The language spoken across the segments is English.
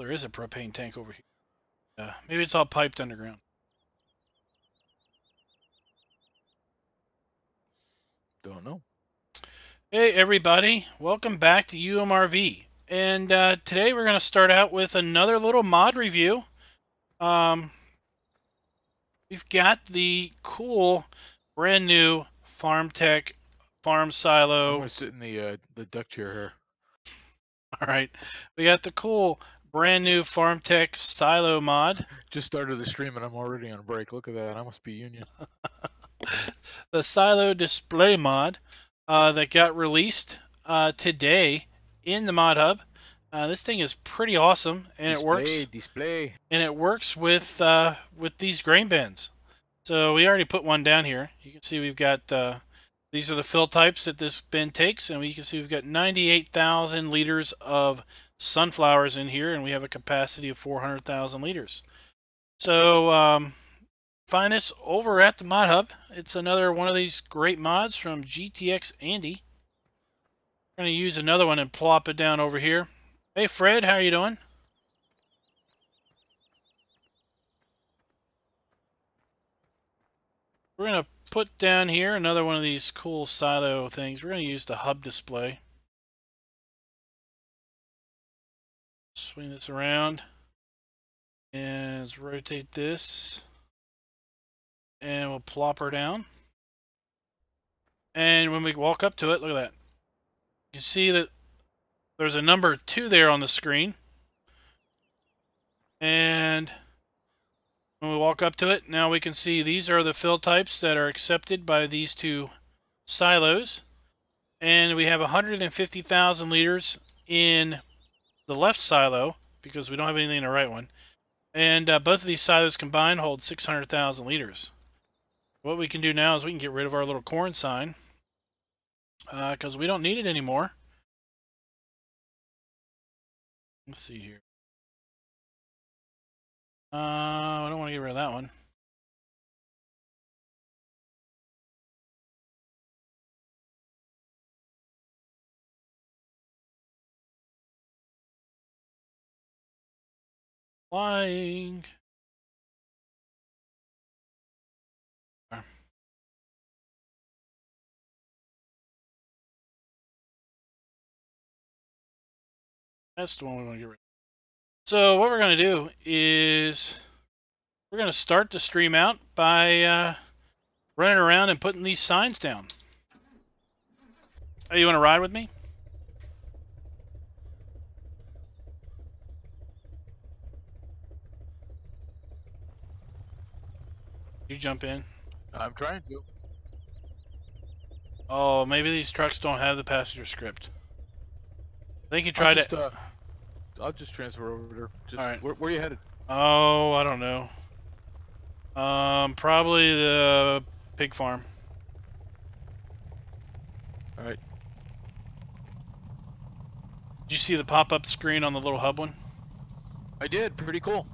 Well, there is a propane tank over here. Maybe it's all piped underground. Don't know. Hey everybody, welcome back to UMRV. And today we're going to start out with another little mod review. We've got the cool brand new FarmTech farm silo. I'm gonna sit in the duck chair here. All right, we got the cool brand new FarmTech silo mod. Just started the stream and I'm already on break. Look at that. I must be union. The silo display mod that got released today in the mod hub. This thing is pretty awesome, and Display. And it works with these grain bins. So we already put one down here. You can see we've got these are the fill types that this bin takes, and you can see we've got 98,000 liters of sunflowers in here, and we have a capacity of 400,000 liters. So find this over at the mod hub. It's another one of these great mods from GTX Andy. I'm going to use another one and plop it down over here. Hey Fred, how are you doing? We're going to put down here another one of these cool silo things. We're going to use the hub display. Swing this around. And let's rotate this. And we'll plop her down. And when we walk up to it, look at that. You see that there's a number 2 there on the screen. And when we walk up to it, now we can see these are the fill types that are accepted by these two silos. And we have 150,000 liters in the left silo because we don't have anything in the right one. And both of these silos combined hold 600,000 liters. What we can do now is we can get rid of our little corn sign because we don't need it anymore. Let's see here. I don't want to get rid of that one. Flying. That's the one we want to get rid of. So what we're going to do is we're going to start the stream out by running around and putting these signs down. Hey, you want to ride with me? You jump in. I'm trying to. Oh, maybe these trucks don't have the passenger script. I think you tried it. I'll just transfer over there. All right. Where are you headed? Oh, I don't know. Probably the pig farm. All right. Did you see the pop-up screen on the little hub one? I did. Pretty cool.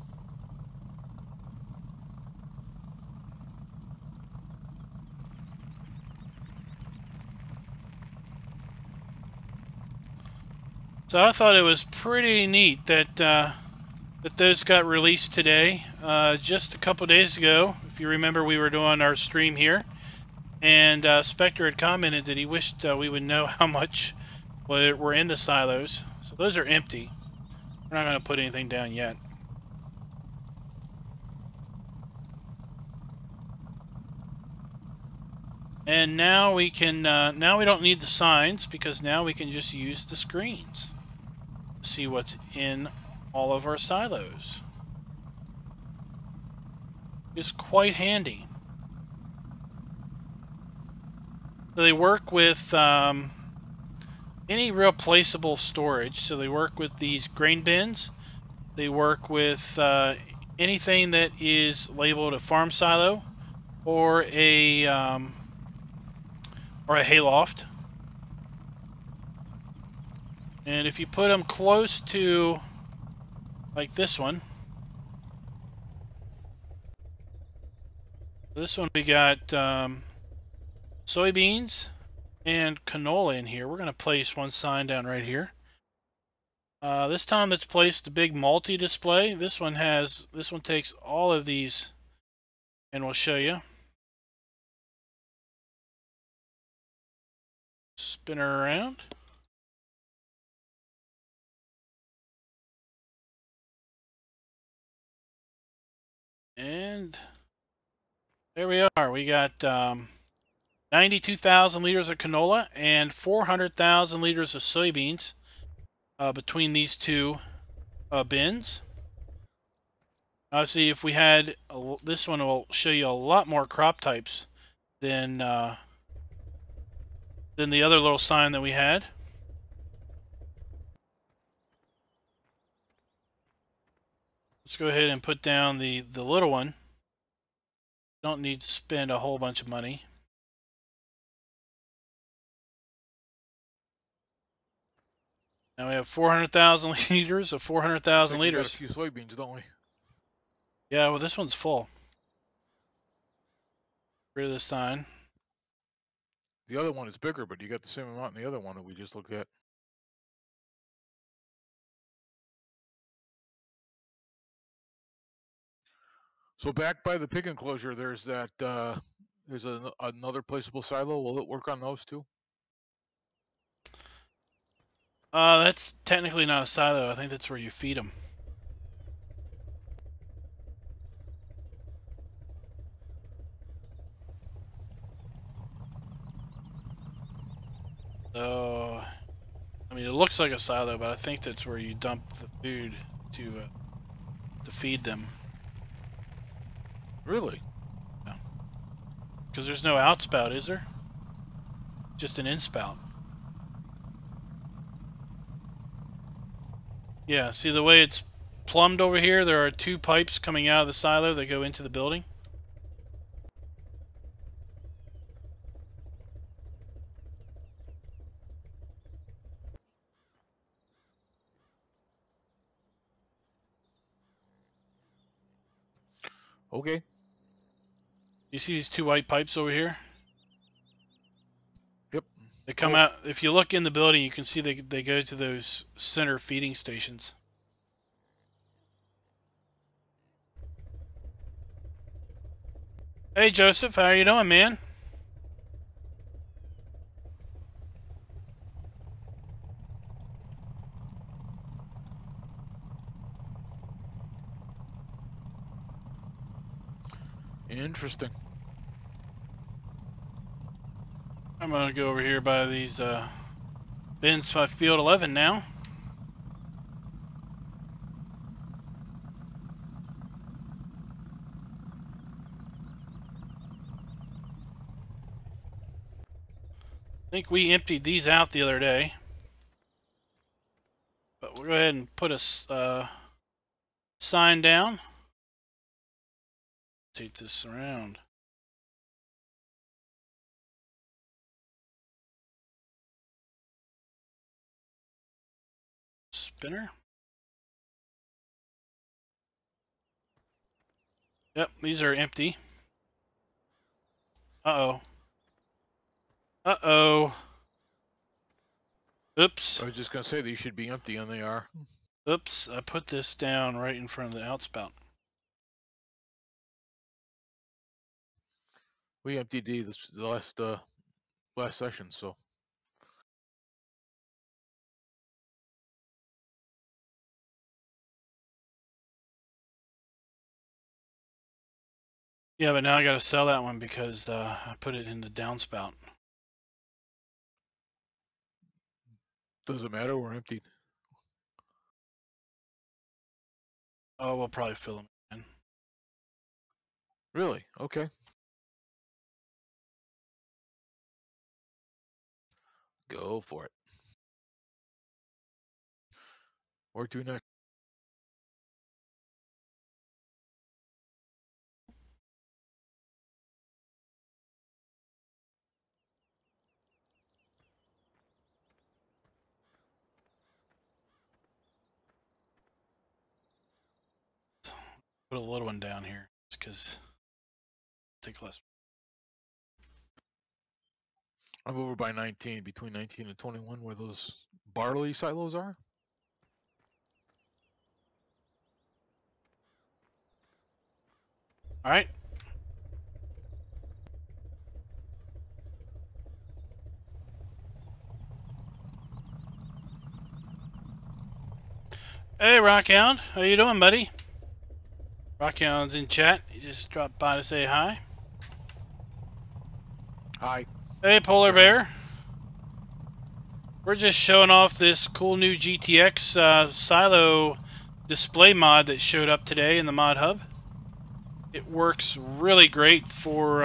So I thought it was pretty neat that that those got released today. Just a couple days ago, if you remember, we were doing our stream here, and Spectre had commented that he wished we would know how much were in the silos. So those are empty. We're not going to put anything down yet. And now we can. Now we don't need the signs because now we can just use the screens. See what's in all of our silos. It's quite handy. So they work with any real placeable storage. So they work with these grain bins. They work with anything that is labeled a farm silo or a hayloft. And if you put them close to, like this one. This one we got soybeans and canola in here. We're going to place one sign down right here. This time it's placed a big multi-display. This one takes all of these, and we'll show you. Spin her around. And there we are. We got 92,000 liters of canola and 400,000 liters of soybeans between these two bins. Obviously, if we had this one, will show you a lot more crop types than the other little sign that we had. Let's go ahead and put down the little one. Don't need to spend a whole bunch of money. Now we have 400,000 liters of 400,000 liters. We got a few soybeans, don't we? Yeah, well, this one's full. Get rid of this sign. The other one is bigger, but you got the same amount in the other one that we just looked at. So back by the pig enclosure, there's that. There's another placeable silo. Will it work on those too? That's technically not a silo. I think that's where you feed them. So, I mean, it looks like a silo, but I think that's where you dump the food to feed them. Really? Yeah. Because there's no outspout, is there? Just an inspout. Yeah, see the way it's plumbed over here? There are two pipes coming out of the silo that go into the building. Okay. You see these two white pipes over here? Yep. They come out. If you look in the building, you can see they go to those center feeding stations. Hey Joseph, how are you doing, man? Interesting. I'm gonna go over here by these bins by field 11 now. I think we emptied these out the other day, but we'll go ahead and put a sign down. Take this around. Spinner. Yep, these are empty. Uh-oh. Uh-oh. Oops. I was just gonna say these should be empty, and they are. Oops, I put this down right in front of the outspout. We emptied the last session, so. Yeah, but now I gotta sell that one because I put it in the downspout. Doesn't matter, we're emptied. Oh, we'll probably fill them again. Really? Okay. Go for it. Where to next? Put a little one down here, just because take less. I'm over by 19, between 19 and 21, where those barley silos are. All right. Hey, Rockhound. How you doing, buddy? Rockhound's in chat. He just dropped by to say hi. Hi. Hey, Polar Mr. Bear. We're just showing off this cool new GTX silo display mod that showed up today in the mod hub. It works really great for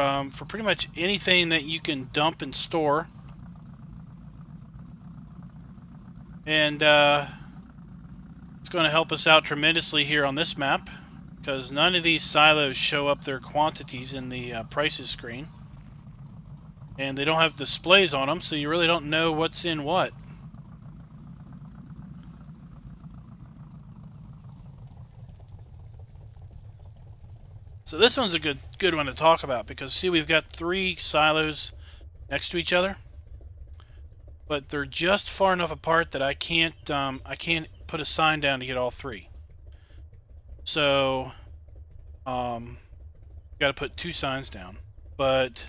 pretty much anything that you can dump and store. And it's going to help us out tremendously here on this map, because none of these silos show up their quantities in the prices screen. And they don't have displays on them, so you really don't know what's in what. So this one's a good one to talk about, because see, we've got 3 silos next to each other, but they're just far enough apart that I can't put a sign down to get all 3. So got to put 2 signs down. But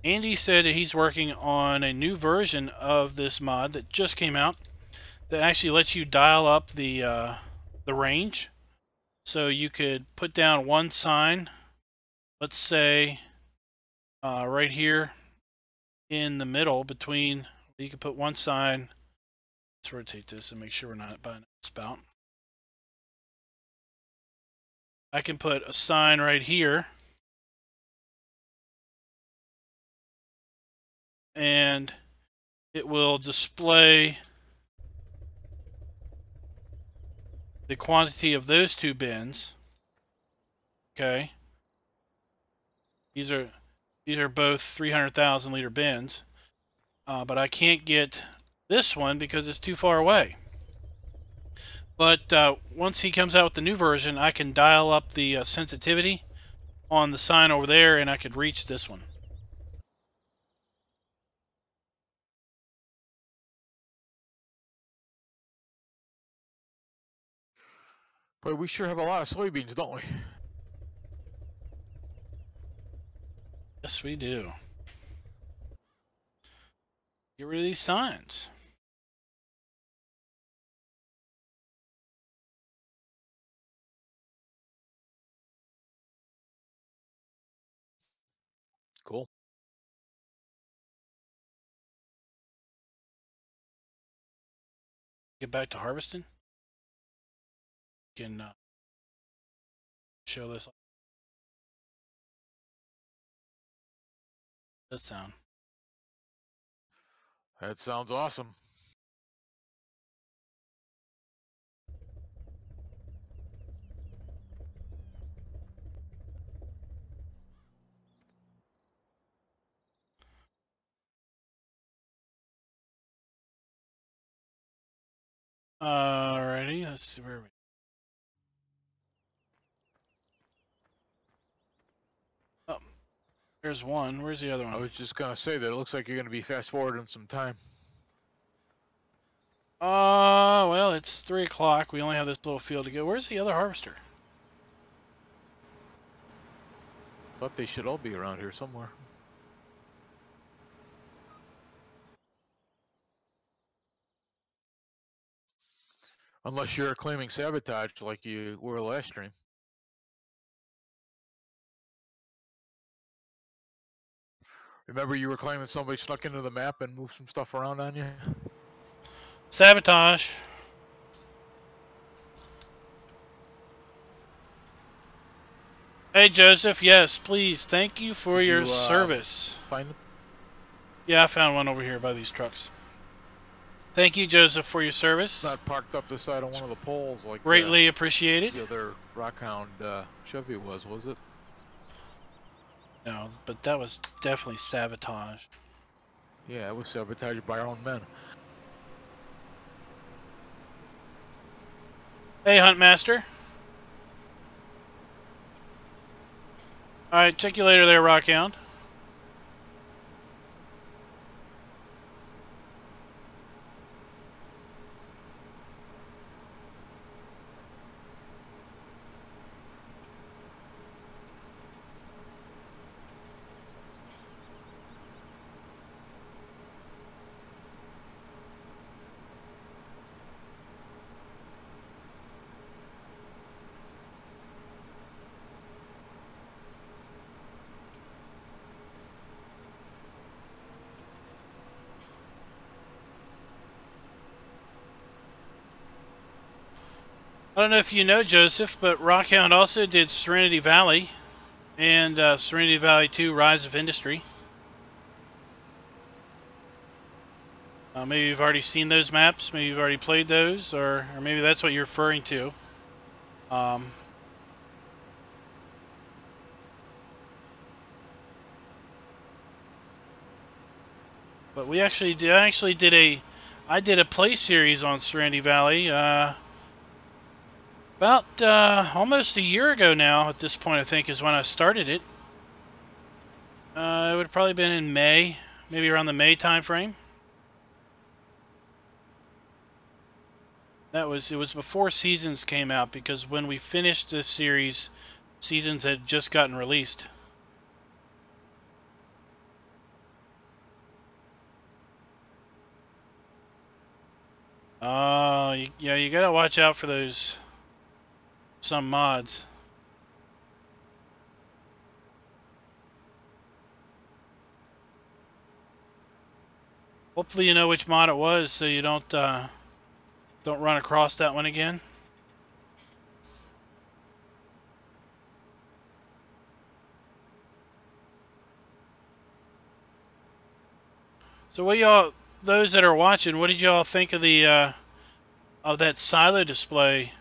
Andy said that he's working on a new version of this mod that just came out that actually lets you dial up the range. So you could put down 1 sign, let's say right here in the middle between, you could put 1 sign. Let's rotate this and make sure we're not by a spout. I can put a sign right here, and it will display the quantity of those 2 bins. Okay, these are both 300,000 liter bins, but I can't get this one because it's too far away. But once he comes out with the new version, I can dial up the sensitivity on the sign over there, and I could reach this one. Boy, we sure have a lot of soybeans, don't we? Yes, we do. Get rid of these signs. Cool. Get back to harvesting. You can show this. That sound. That sounds awesome. Alrighty, let's see where we. Oh, there's one. Where's the other one? I was just gonna say that it looks like you're gonna be fast forwarding some time. Well, it's 3 o'clock. We only have this little field to go. Where's the other harvester? Thought they should all be around here somewhere. Unless you're claiming sabotage like you were last stream. Remember you were claiming somebody snuck into the map and moved some stuff around on you? Sabotage. Hey, Joseph. Yes, please. Thank you for your service. Find them? Yeah, I found one over here by these trucks. Thank you, Joseph, for your service. Not parked up the side of one of the poles like greatly appreciated. The other Rockhound Chevy was it? No, but that was definitely sabotage. Yeah, it was sabotaged by our own men. Hey, Huntmaster. Alright, check you later there, Rockhound. I don't know if you know, Joseph, but Rockhound also did Serenity Valley and Serenity Valley 2 Rise of Industry. Maybe you've already seen those maps, maybe you've already played those, or maybe that's what you're referring to. But we actually did. I did a play series on Serenity Valley about almost a year ago now. At this point, I think is when I started it. It would have probably been in May, maybe around the May time frame. It was before Seasons came out, because when we finished this series, Seasons had just gotten released. Yeah, you gotta watch out for those some mods. Hopefully you know which mod it was, so you don't run across that one again. So what y'all, those that are watching, what did y'all think of the of that silo display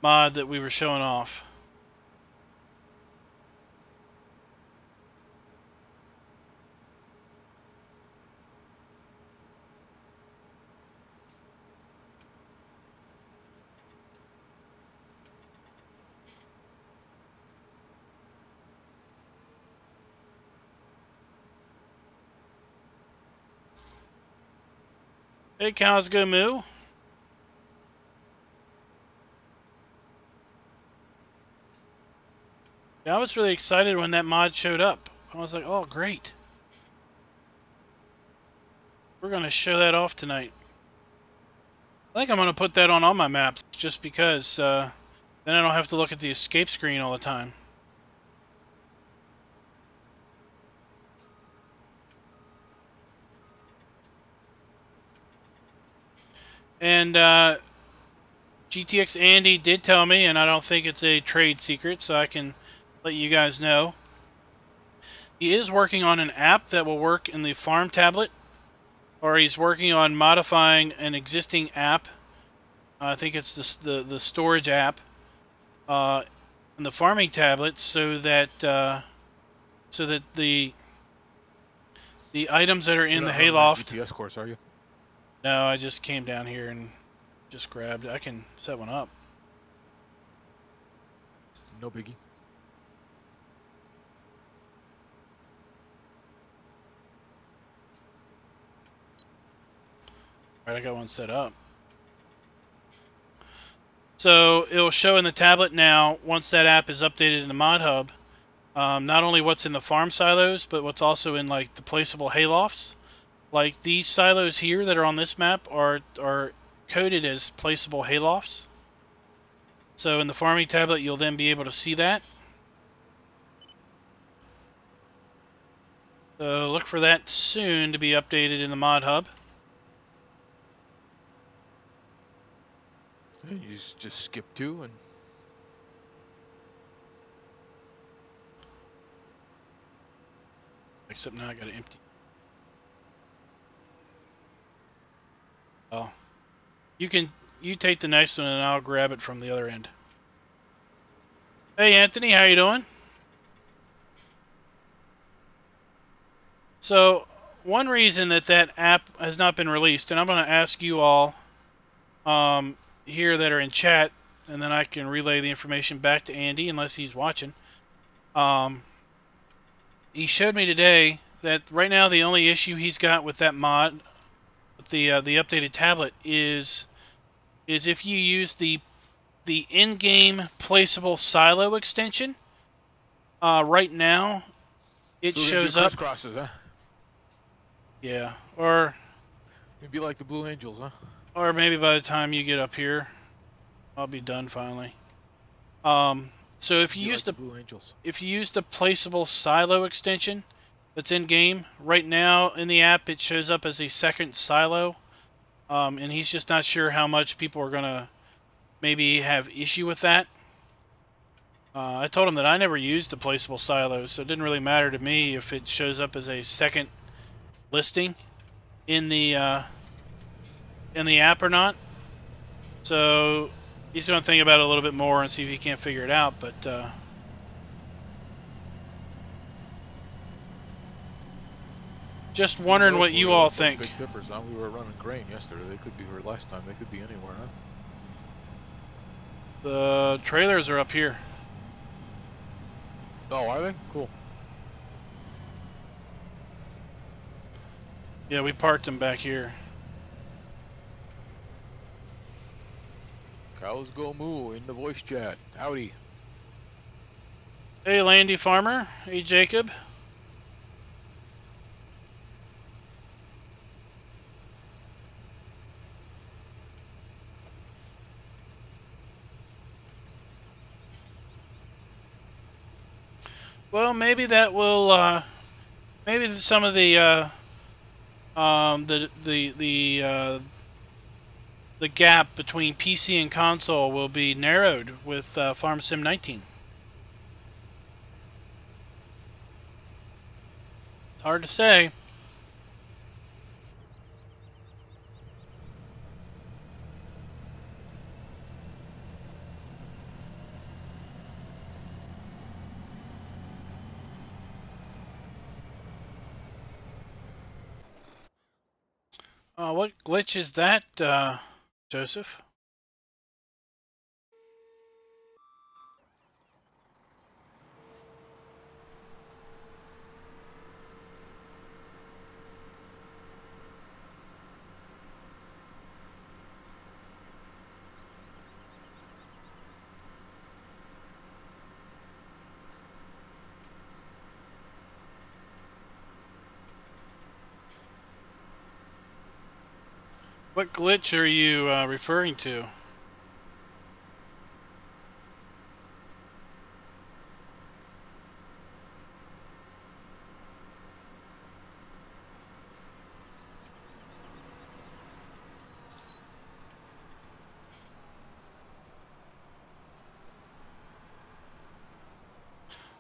mod that we were showing off? Hey, cows go moo. Yeah, I was really excited when that mod showed up. I was like, oh, great. We're going to show that off tonight. I think I'm going to put that on all my maps, just because then I don't have to look at the escape screen all the time. And GTX Andy did tell me, and I don't think it's a trade secret, so I can let you guys know. He is working on an app that will work in the farm tablet, or he's working on modifying an existing app. I think it's the storage app in the farming tablet, so that the items that are in the hayloft. GPS course, are you? No, I just came down here and just grabbed it. I can set one up. No biggie. All right, I got one set up. So it will show in the tablet now, once that app is updated in the mod hub, not only what's in the farm silos, but what's also in like the placeable haylofts. Like these silos here that are on this map are coded as placeable haylofts. So in the farming tablet, you'll then be able to see that. So look for that soon to be updated in the mod hub. You just skip 2 and... Except now I got to empty. Oh. You take the next one and I'll grab it from the other end. Hey Anthony, how you doing? So, one reason that app has not been released, and I'm going to ask you all here that are in chat, and then I can relay the information back to Andy, unless he's watching. He showed me today that right now the only issue he's got with that mod, with the updated tablet, is if you use the in-game placeable silo extension. Right now, it shows up. Crosses, huh? Yeah, or maybe like the Blue Angels, huh? Or maybe by the time you get up here, I'll be done finally. So if you use the placeable silo extension that's in game right now in the app, it shows up as a second silo, and he's just not sure how much people are gonna maybe have issue with that. I told him that I never used the placeable silos, so it didn't really matter to me if it shows up as a second listing in the app or not. So he's going to think about it a little bit more and see if he can't figure it out. But just wondering what you all think. Big tippers, huh? We were running grain yesterday. They could be, or last time, they could be anywhere, huh? The trailers are up here. Oh, are they? Cool. Yeah, we parked them back here. Cows go moo in the voice chat. Howdy. Hey, Landy Farmer. Hey, Jacob. Well, maybe that will, maybe some of the gap between PC and console will be narrowed with Farm Sim 19. It's hard to say. What glitch is that, Joseph? What glitch are you referring to?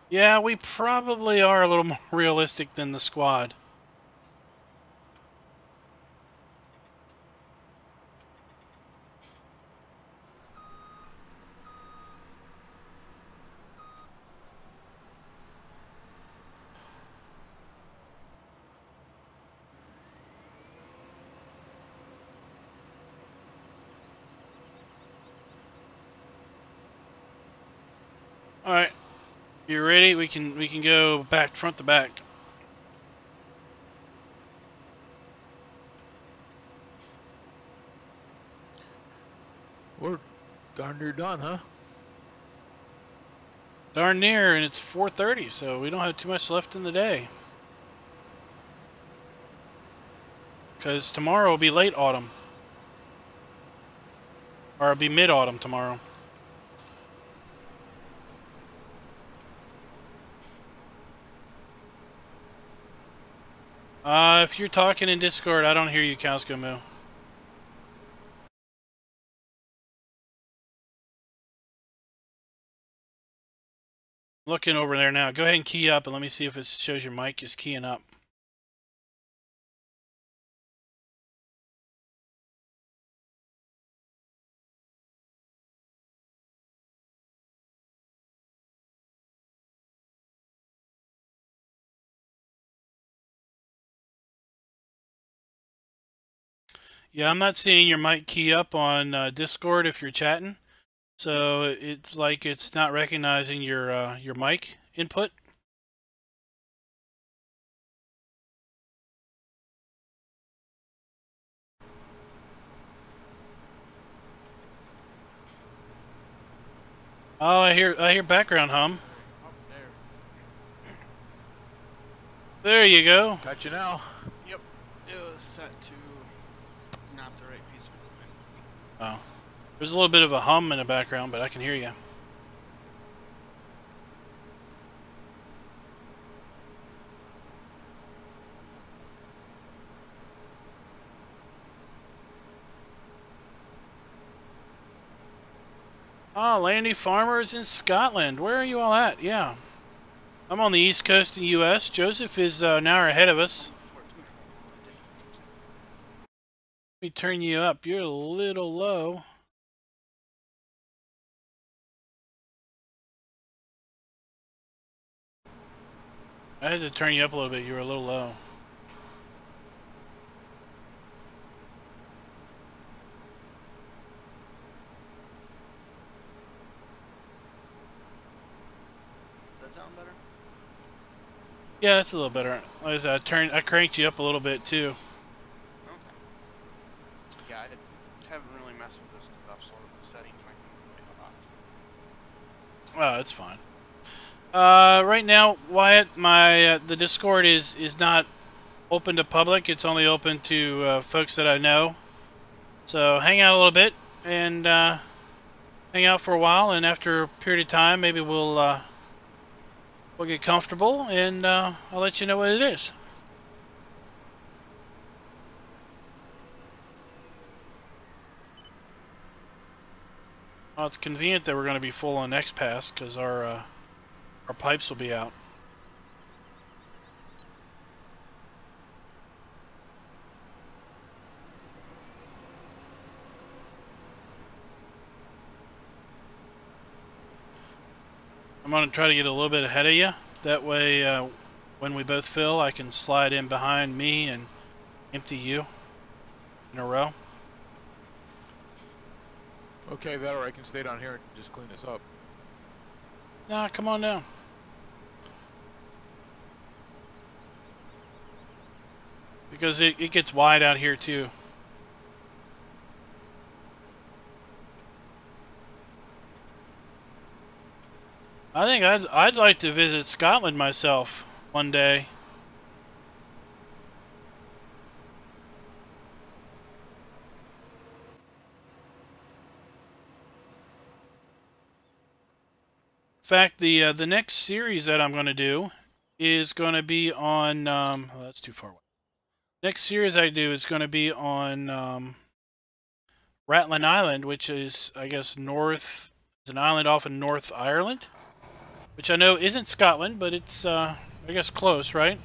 Yeah, we probably are a little more realistic than the squad. All right, you ready? We can go back front to back. We're darn near done, huh? Darn near, and it's 4:30, so we don't have too much left in the day. Because tomorrow will be late autumn. Or it'll be mid-autumn tomorrow. If you're talking in Discord, I don't hear you, Cowsco Moo. Looking over there now. Go ahead and key up and let me see if it shows your mic is keying up. Yeah, I'm not seeing your mic key up on Discord if you're chatting. So it's like it's not recognizing your mic input. Oh, I hear background hum. There you go. Got you now. Yep, it was set to not the right piece of equipment. Oh, there's a little bit of a hum in the background, but I can hear you. Oh, Landy Farmers in Scotland. Where are you all at? Yeah. I'm on the east coast of the U.S. Joseph is an hour ahead of us. Let me turn you up. You're a little low. I had to turn you up a little bit. You were a little low. Does that sound better? Yeah, that's a little better. As I cranked you up a little bit too. Okay. Yeah, I haven't really messed with this stuff, so the settings might be really off. Oh, it's fine. Right now, Wyatt, my the Discord is not open to public. It's only open to folks that I know. So hang out a little bit and hang out for a while, and after a period of time, maybe we'll get comfortable, and I'll let you know what it is. Well, it's convenient that we're going to be full on next pass because our pipes will be out. I'm going to try to get a little bit ahead of you. That way, when we both fill, I can slide in behind me and empty you in a row. Okay, that or I can stay down here and just clean this up. Nah, come on down. Because it gets wide out here too. I think I'd like to visit Scotland myself one day. In fact, the next series that I'm going to do is going to be on. Oh, that's too far away. Next series I do is going to be on Rathlin Island, which is, I guess, north. It's an island off in North Ireland, which I know isn't Scotland, but it's, I guess, close, right?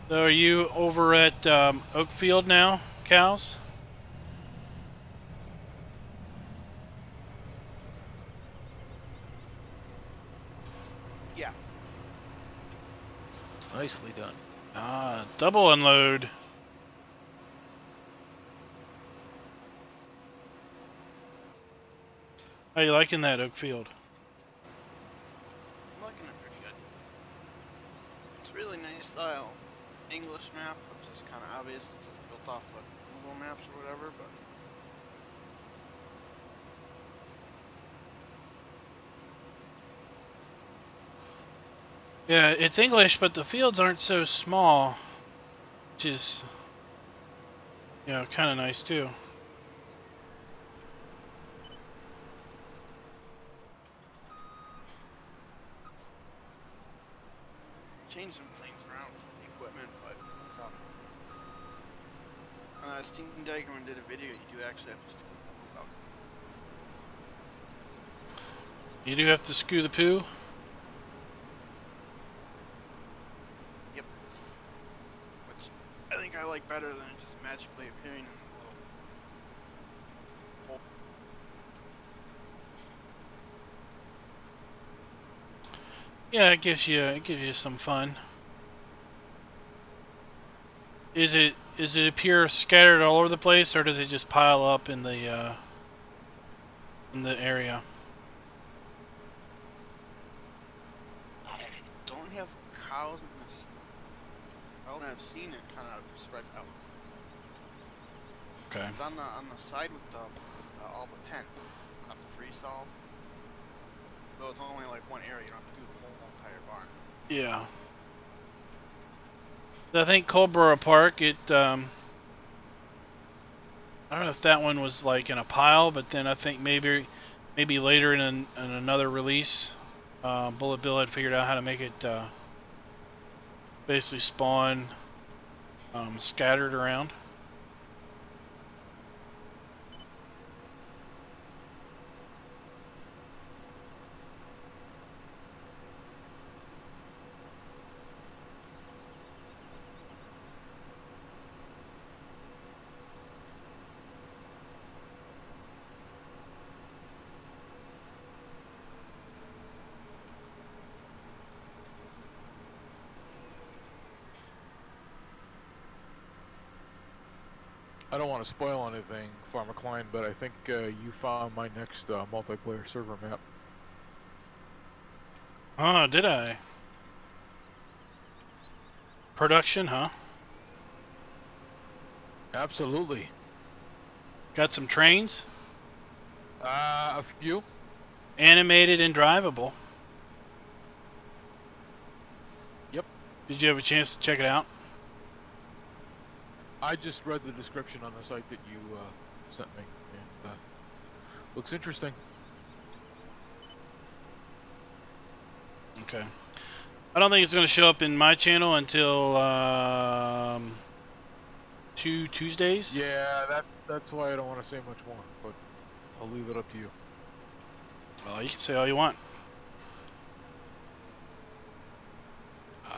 So are you over at Oakfield now, Cows? Yeah. Nicely done. Ah, double unload. How you liking that, Oakfield? I'm liking it pretty good. It's really nice style English map, which is kind of obvious since it's built off the Google Maps or whatever, but Yeah, it's English, but the fields aren't so small, which is, you know, kind of nice too. change some things around with the equipment, but it's up. Steam Diagram did a video, you do actually have to about. You do have to screw the poo. Yep. Which I think I like better than it just magically appearing in a little hole. Yeah, it gives you some fun. Is it appear scattered all over the place, or does it just pile up in the area? I don't have cows in this. Well, I've seen it kind of spread out. Okay. It's on the side with the all the pens, not the free stalls. So it's only like one area. You don't have to do the whole entire barn. Yeah. I think Colborough Park, it I don't know if that one was like in a pile, but then I think maybe later in another release, Bullet Bill had figured out how to make it basically spawn scattered around. I don't want to spoil anything, Farmer Klein, but I think you found my next multiplayer server map. Oh, did I? Production, huh? Absolutely. Got some trains? A few. Animated and drivable. Yep. Did you have a chance to check it out? I just read the description on the site that you sent me, and looks interesting. Okay. I don't think it's going to show up in my channel until 2 Tuesdays. Yeah, that's why I don't want to say much more, but I'll leave it up to you. Well, you can say all you want.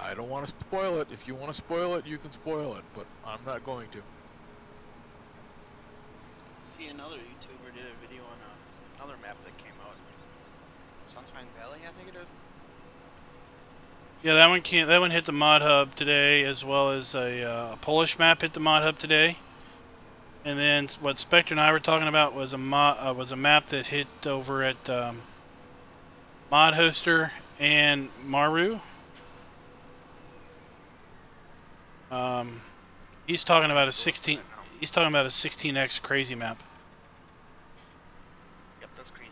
I don't want to spoil it. If you want to spoil it, you can spoil it, but I'm not going to. See, another YouTuber did a video on another map that came out. Sunshine Valley, I think it is. Yeah, that one hit the mod hub today, as well as a Polish map hit the mod hub today. And then what Spectre and I were talking about was a map that hit over at Mod Hoster and Maru. He's talking about a 16. He's talking about a 16x crazy map. Yep, that's crazy.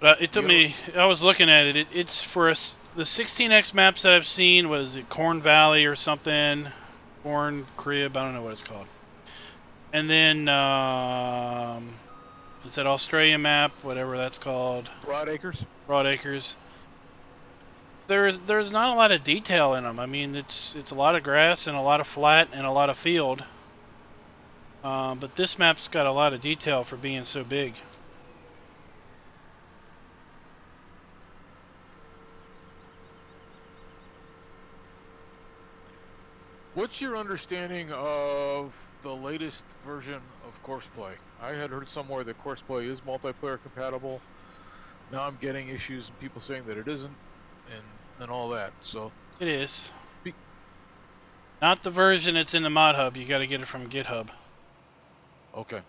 But it took me. I was looking at it. It's for us. The 16x maps that I've seen. Was it Corn Valley or something? Corn Crib. I don't know what it's called. And then is that Australian map? Whatever that's called. Broad Acres. Broad Acres. There's not a lot of detail in them. I mean, it's a lot of grass and a lot of flat and a lot of field. But this map's got a lot of detail for being so big. What's your understanding of the latest version of Courseplay? I had heard somewhere that Courseplay is multiplayer compatible. Now I'm getting issues and people saying that it isn't, and all that. So It is. Not the version that's in the mod hub. You got to get it from GitHub. okay.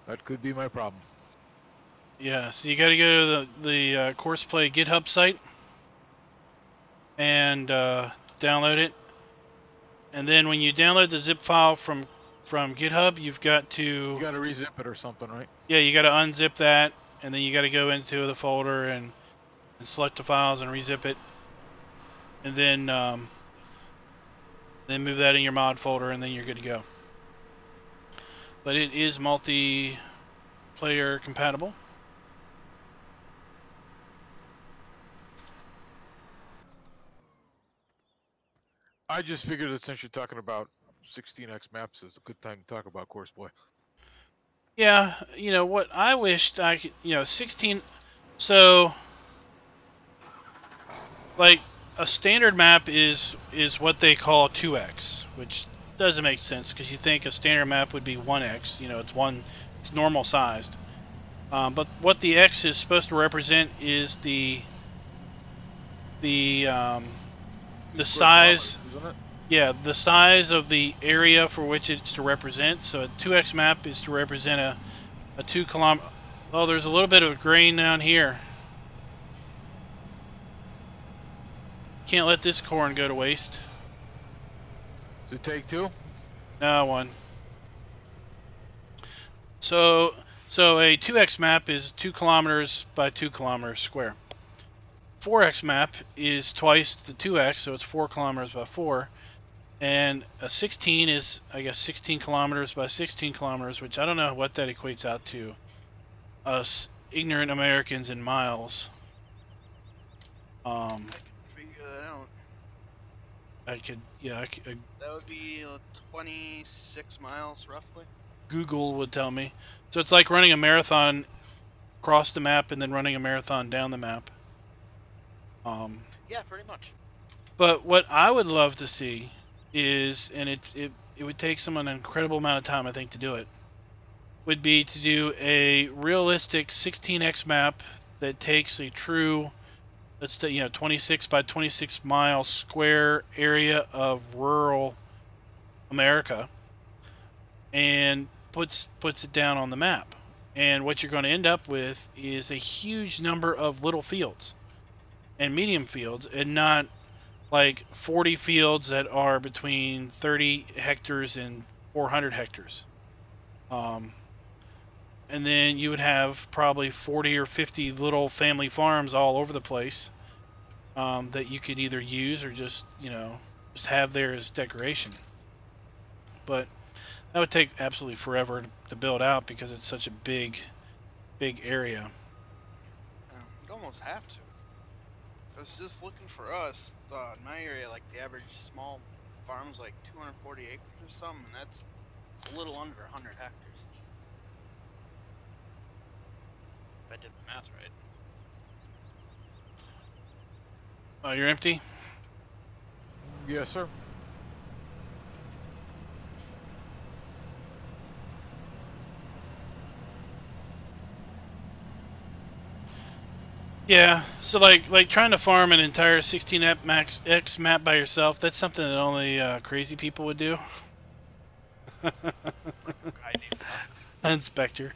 That could be my problem. Yeah, so you got to go to the Courseplay GitHub site and download it. And then when you download the zip file from GitHub, you've got to... You got to rezip it or something, right? Yeah, you got to unzip that, and then you got to go into the folder and select the files and rezip it. And then move that in your mod folder, and then you're good to go. But it is multiplayer compatible. I just figured that since you're talking about 16x maps, it's a good time to talk about Courseplay. Yeah, you know what I wished I could, 16. So, like a standard map is what they call 2x, which doesn't make sense because you think a standard map would be 1x. It's normal sized. But what the X is supposed to represent is the size. Isn't it? Yeah, the size of the area for which it's to represent. So a 2x map is to represent a 2 kilometer. Oh, there's a little bit of grain down here. Can't let this corn go to waste. Does it take two? No, one. So a 2x map is 2 kilometers by 2 kilometers square. 4x map is twice the 2x, so it's 4 kilometers by 4. And a 16 is, I guess, 16 kilometers by 16 kilometers, which I don't know what that equates out to us ignorant Americans in miles. I can figure that out. I could, yeah, That would be 26 miles, roughly. Google would tell me. So it's like running a marathon across the map and then running a marathon down the map. Yeah, pretty much. But what I would love to see is, and it would take someone an incredible amount of time, I think, to do it, would be to do a realistic 16x map that takes a true, let's say, 26 by 26 mile square area of rural America and puts it down on the map. And what you're going to end up with is a huge number of little fields and medium fields, and not like 40 fields that are between 30 hectares and 400 hectares. And then you would have probably 40 or 50 little family farms all over the place that you could either use or just have there as decoration. But that would take absolutely forever to build out because it's such a big area. You almost have to. Because just looking for us, in my area, like the average small farm's like 240 acres or something, and that's a little under 100 hectares. If I did my math right. Oh, you're empty? Yes, sir. Yeah, so like trying to farm an entire 16x map by yourself, that's something that only crazy people would do. Inspector.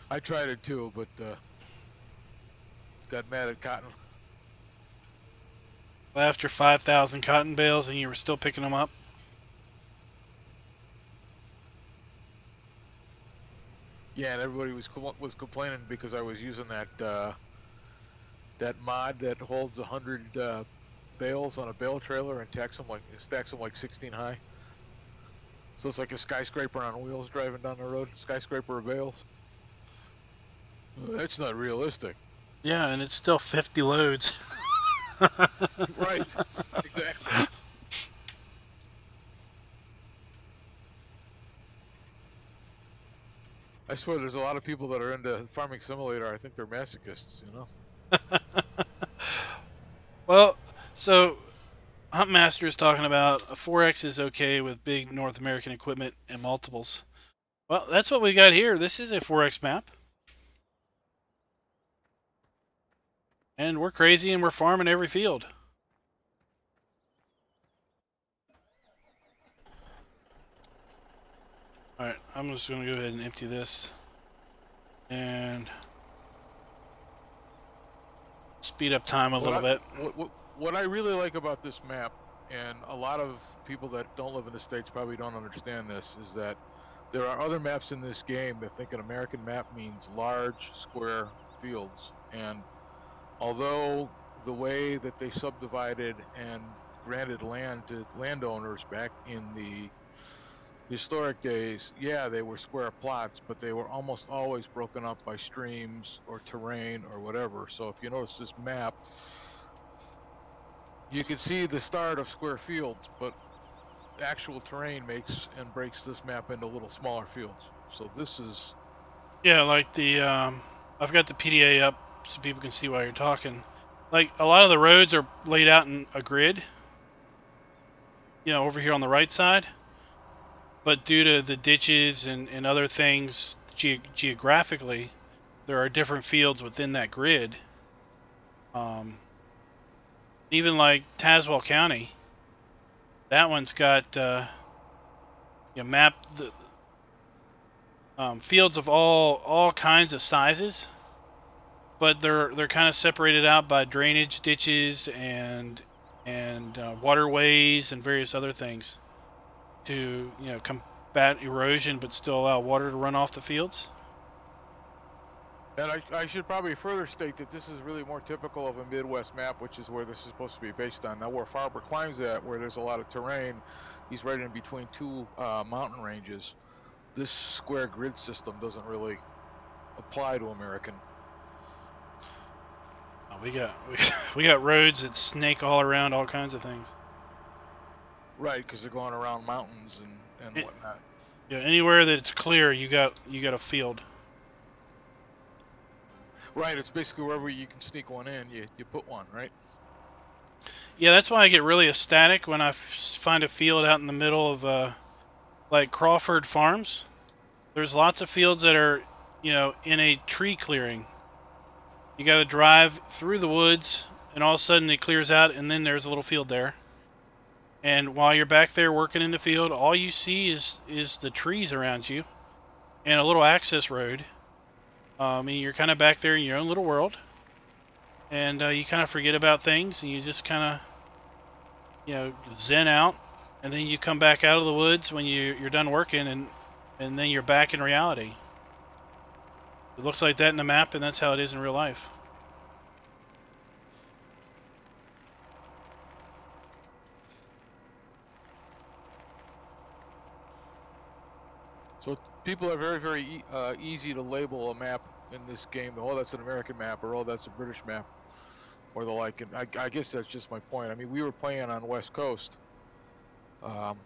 I tried it too, but got mad at cotton. After 5,000 cotton bales and you were still picking them up? Yeah, and everybody was complaining because I was using that that mod that holds 100 bales on a bale trailer and stacks them like 16 high. So it's like a skyscraper on wheels driving down the road. Skyscraper of bales. That's not realistic. Yeah, and it's still 50 loads. Right. Exactly. I swear there's a lot of people that are into Farming Simulator. I think they're masochists, you know? Well, so Huntmaster is talking about a 4X is okay with big North American equipment and multiples. Well, that's what we got here. This is a 4X map. And we're crazy and we're farming every field. Alright, I'm just going to go ahead and empty this. And speed up time a little bit. What I really like about this map, and a lot of people that don't live in the States probably don't understand this, is that there are other maps in this game that think an American map means large, square fields. And although the way that they subdivided and granted land to landowners back in the historic days, yeah, they were square plots, but they were almost always broken up by streams or terrain or whatever. So if you notice this map, you can see the start of square fields, but actual terrain makes and breaks this map into little smaller fields. So this is... Yeah, like the, I've got the PDA up so people can see while you're talking. Like, a lot of the roads are laid out in a grid, over here on the right side. But due to the ditches and other things geographically, there are different fields within that grid. Even like Tazewell County, that one's got mapped the fields of all kinds of sizes, but they're kind of separated out by drainage ditches and waterways and various other things to combat erosion but still allow water to run off the fields. And I should probably further state that this is really more typical of a Midwest map, which is where this is supposed to be based on. Now, where Farber climbs at, where there's a lot of terrain, he's right in between two mountain ranges. This square grid system doesn't really apply to American. We got roads that snake all around all kinds of things. Right, because they're going around mountains and whatnot. Yeah, anywhere that it's clear, you got a field. Right, it's basically wherever you can sneak one in, you put one, right? Yeah, that's why I get really ecstatic when I find a field out in the middle of like Crawford Farms. There's lots of fields that are, you know, in a tree clearing. You got to drive through the woods, and all of a sudden it clears out, and then there's a little field there. And while you're back there working in the field, all you see is the trees around you and a little access road. I mean, you're kind of back there in your own little world, and you kind of forget about things, and you just kind of, you know, zen out, and then you come back out of the woods when you're done working, and then you're back in reality. It looks like that in the map, and that's how it is in real life. So people are very, very easy to label a map in this game. Oh, that's an American map, or oh, that's a British map, or the like. And I guess that's just my point. I mean, we were playing on West Coast, on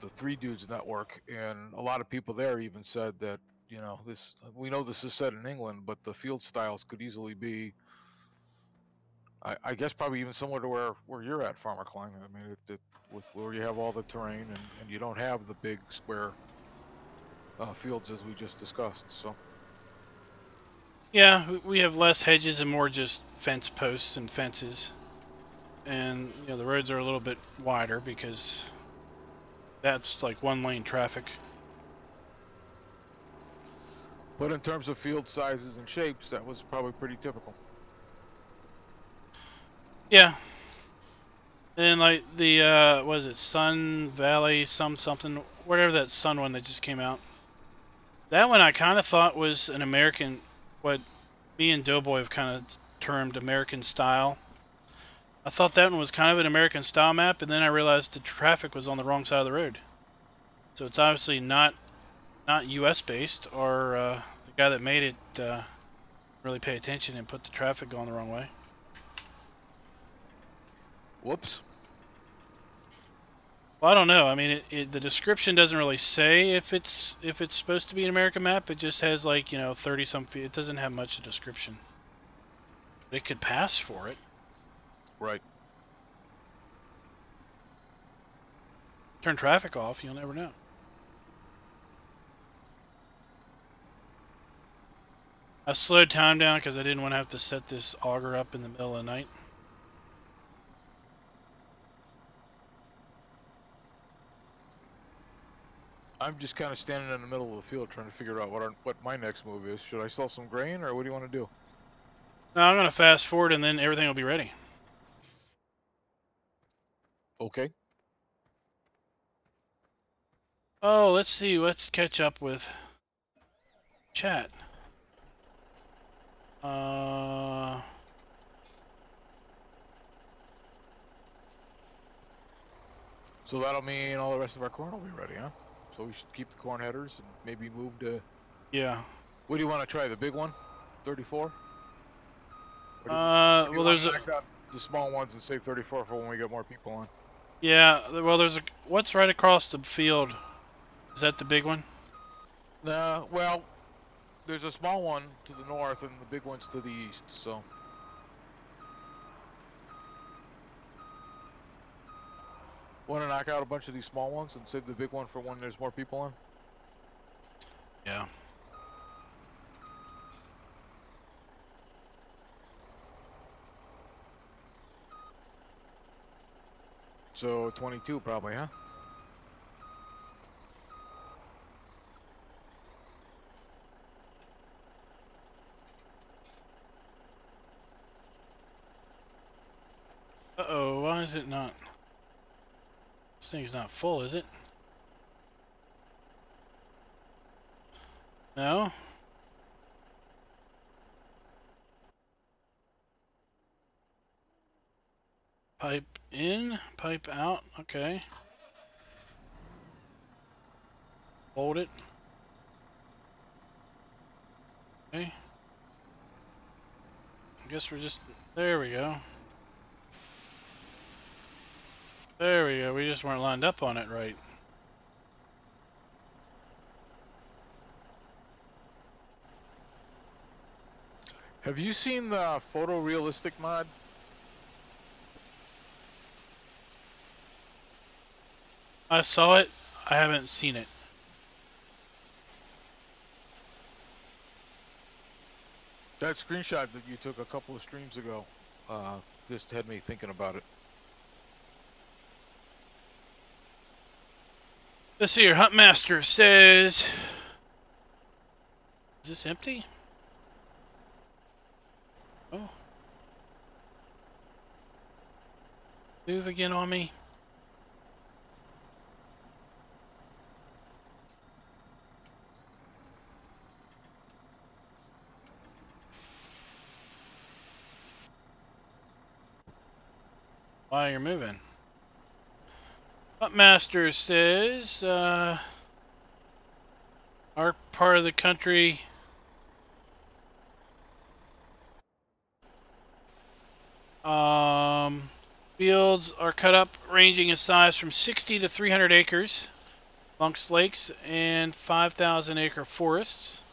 the Three Dudes network, and a lot of people there even said that, you know, we know this is set in England, but the field styles could easily be, I guess, probably even similar to where you're at, Farmer Klein. I mean, with where you have all the terrain and you don't have the big square fields as we just discussed. So Yeah, we have less hedges and more just fence posts and fences. And, you know, the roads are a little bit wider because that's like one lane traffic. but in terms of field sizes and shapes, that was probably pretty typical. Yeah. And like the, what is it, Sun Valley, something, whatever that Sun one that just came out. That one I kind of thought was an American, what me and DoughBoy have kind of termed American style. I thought that one was kind of an American style map, and then I realized the traffic was on the wrong side of the road. So it's obviously not U.S. based, or the guy that made it really pay attention and put the traffic going the wrong way. Whoops. Well, I don't know. I mean, the description doesn't really say if it's supposed to be an American map. It just has, like, you know, 30-some feet. It doesn't have much of description. But it could pass for it. Right. Turn traffic off, you'll never know. I slowed time down because I didn't want to have to set this auger up in the middle of the night. I'm just kind of standing in the middle of the field trying to figure out what my next move is. Should I sell some grain, or what do you want to do? Now I'm going to fast forward, and then everything will be ready. Okay. Oh, let's see. Let's catch up with chat. So that'll mean all the rest of our corn will be ready, huh? So we should keep the corn headers and maybe move to... Yeah. What do you want to try? The big one? 34? Well, there's the small ones and save 34 for when we get more people on. Yeah, well, there's what's right across the field? Is that the big one? No, well, there's a small one to the north and the big one's to the east, so... Want to knock out a bunch of these small ones and save the big one for when there's more people on? Yeah. So 22 probably, huh? Uh-oh, why is it not... This thing's not full, is it? No. Pipe in, pipe out. Okay. Hold it. Okay. I guess we're just... There we go. There we go. We just weren't lined up on it right. Have you seen the photorealistic mod? I saw it. I haven't seen it. That screenshot that you took a couple of streams ago just had me thinking about it. Let's see here. Huntmaster says... Is this empty? Oh. Move again on me. While you're moving. Huntmaster says, our part of the country fields are cut up ranging in size from 60 to 300 acres amongst lakes and 5,000 acre forests.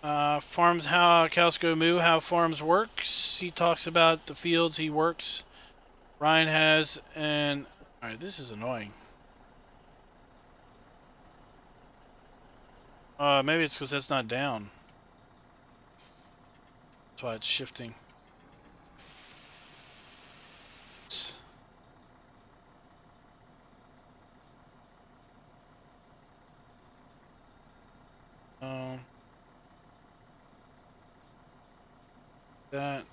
Farms, how cows go moo, how farms works. He talks about the fields he works. Ryan has, and alright, this is annoying. Maybe it's because that's not down. That's why it's shifting. That.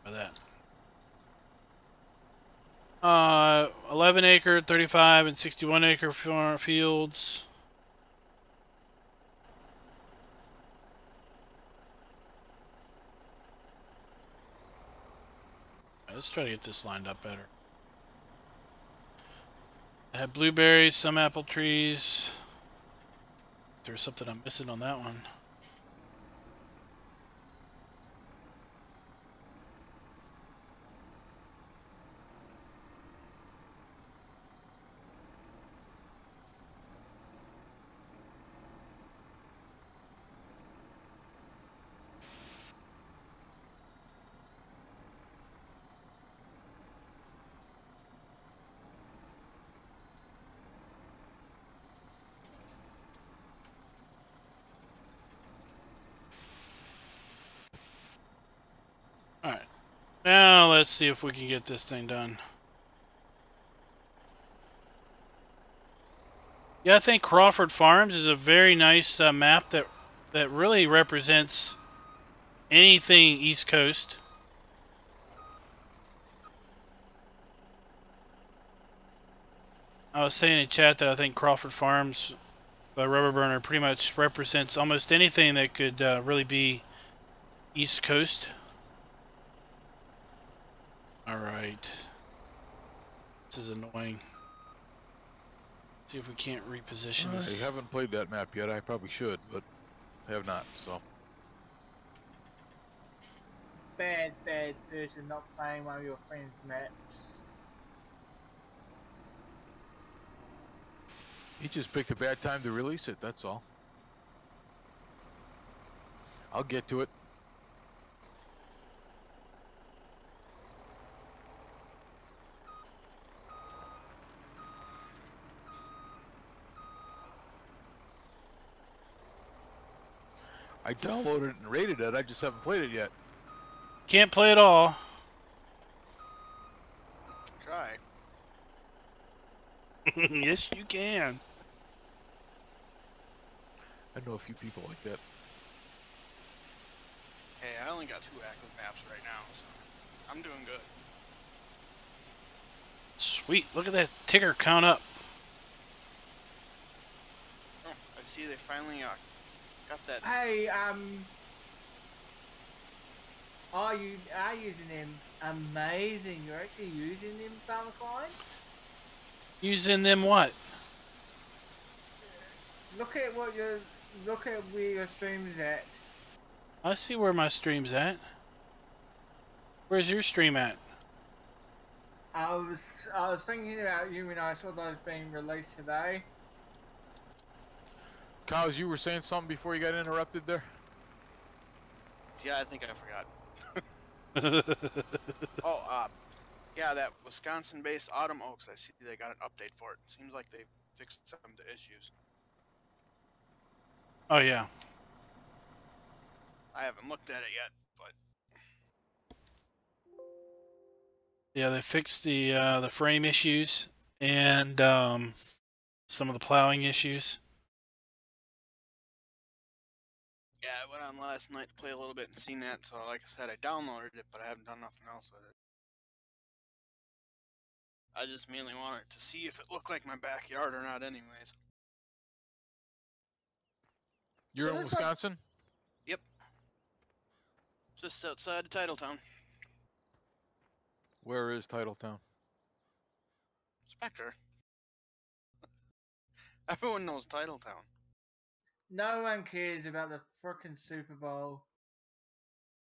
Or that. 11 acre, 35, and 61 acre fields. Let's try to get this lined up better. I have blueberries, some apple trees. There's something I'm missing on that one. Alright. Now let's see if we can get this thing done. Yeah, I think Crawford Farms is a very nice map that really represents anything East Coast. I was saying in chat that I think Crawford Farms by Rubber Burner pretty much represents almost anything that could really be East Coast. Alright. This is annoying. See if we can't reposition this. I haven't played that map yet. I probably should, but I have not, so. Bad person not playing one of your friends' maps. He just picked a bad time to release it, that's all. I'll get to it. I downloaded it and rated it, I just haven't played it yet. Can't play it all. Try. Yes, you can. I know a few people like that. Hey, I only got 2 active maps right now, so I'm doing good. Sweet. Look at that ticker count up. Oh, I see they finally got that. Hey, are you using them? Amazing. You're actually using them, Pharmer-Klein? Using them what? Look at where your stream's at. I see where my stream's at. Where's your stream at? I was thinking about you when I saw those being released today. Cows, you were saying something before you got interrupted there? Yeah, I think I forgot. Oh, yeah, that Wisconsin-based Autumn Oaks. I see they got an update for it. Seems like they fixed some of the issues. Oh yeah. I haven't looked at it yet, but Yeah, they fixed the frame issues and some of the plowing issues. yeah, I went on last night to play a little bit and seen that. So, like I said, I downloaded it, but I haven't done nothing else with it. I just mainly wanted to see if it looked like my backyard or not, anyways. You're So in this one- Wisconsin? Yep. Just outside of Titletown. Where is Titletown? Spectre. Everyone knows Titletown. No one cares about the frickin' Super Bowl.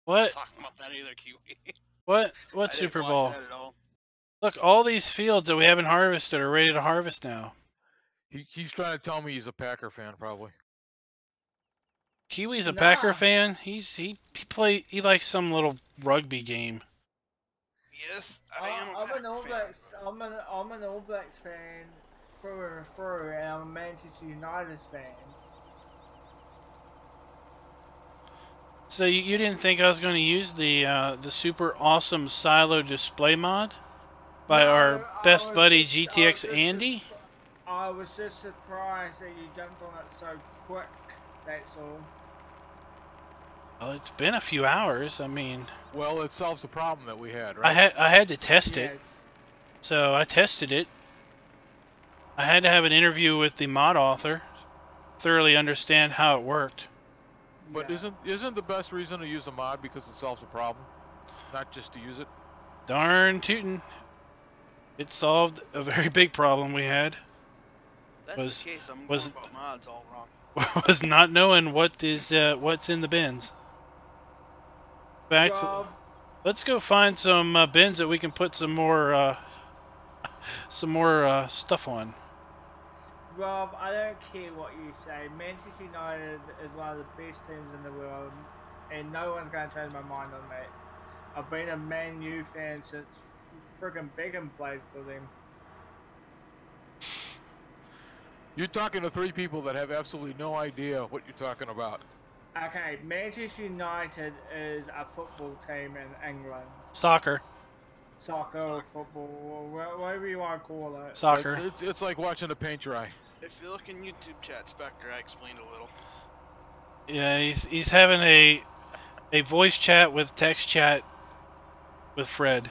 What? Talking about that either, Kiwi. What I Super didn't Bowl? watch that at all. Look, all these fields that we haven't harvested are ready to harvest now. He's trying to tell me he's a Packer fan, probably. Kiwi's a Nah. Packer fan. He likes some little rugby game. Yes, I am a I'm an Packer All fan. Blacks. I'm an All Blacks fan through and through, and I'm a Manchester United fan. So you didn't think I was going to use the super awesome silo display mod by No, our I best was buddy just- I was GTX just Andy? I was just surprised that you jumped on it so quick. That's all. Well, it's been a few hours. I mean, Well, it solves the problem that we had, right? I had to test Yeah. it, so I tested it. I had to have an interview with the mod author, thoroughly understand how it worked. But yeah. isn't the best reason to use a mod because it solves a problem, not just to use it? Darn tootin'. It solved a very big problem we had. That's Was- the case. I'm was- going about mods all wrong. Was not knowing what's in the bins. Rob, Let's go find some bins that we can put some more stuff on. Rob, I don't care what you say. Manchester United is one of the best teams in the world, and no one's going to change my mind on that. I've been a Man U fan since friggin' Beckham played for them. You're talking to three people that have absolutely no idea what you're talking about. Okay, Manchester United is a football team in England. Soccer. Soccer or football, or whatever you want to call it. Soccer. It's like watching the paint dry. If you look in YouTube chat, Spectre, I explained a little. Yeah, he's having a voice chat with text chat with Fred.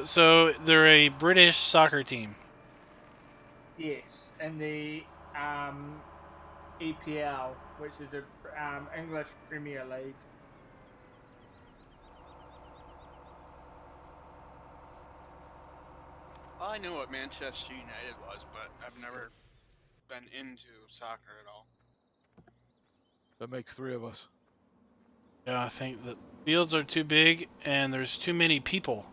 So they're a British soccer team. Yes, in the EPL, which is the English Premier League. I knew what Manchester United was, but I've never been into soccer at all. That makes three of us. Yeah, I think the fields are too big and there's too many people.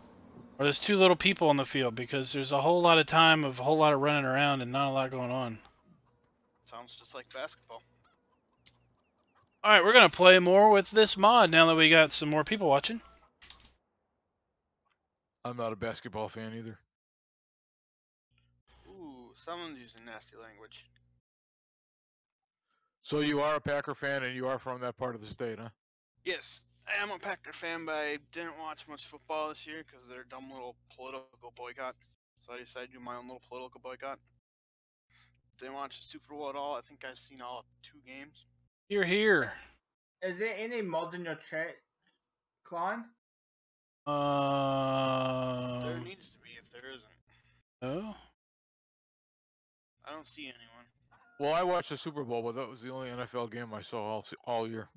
Or there's too little people on the field because there's a whole lot of time of a whole lot of running around and not a lot going on. Sounds just like basketball. Alright, we're going to play more with this mod now that we got some more people watching. I'm not a basketball fan either. Ooh, someone's using nasty language. So you are a Packer fan and you are from that part of the state, huh? Yes, I am a Packer fan, but I didn't watch much football this year because of their dumb little political boycott. So I decided to do my own little political boycott. Didn't watch the Super Bowl at all. I think I've seen all of 2 games. Here. Is there any mod in your chat, Klein? There needs to be if there isn't. Oh. I don't see anyone. Well, I watched the Super Bowl, but that was the only NFL game I saw all year.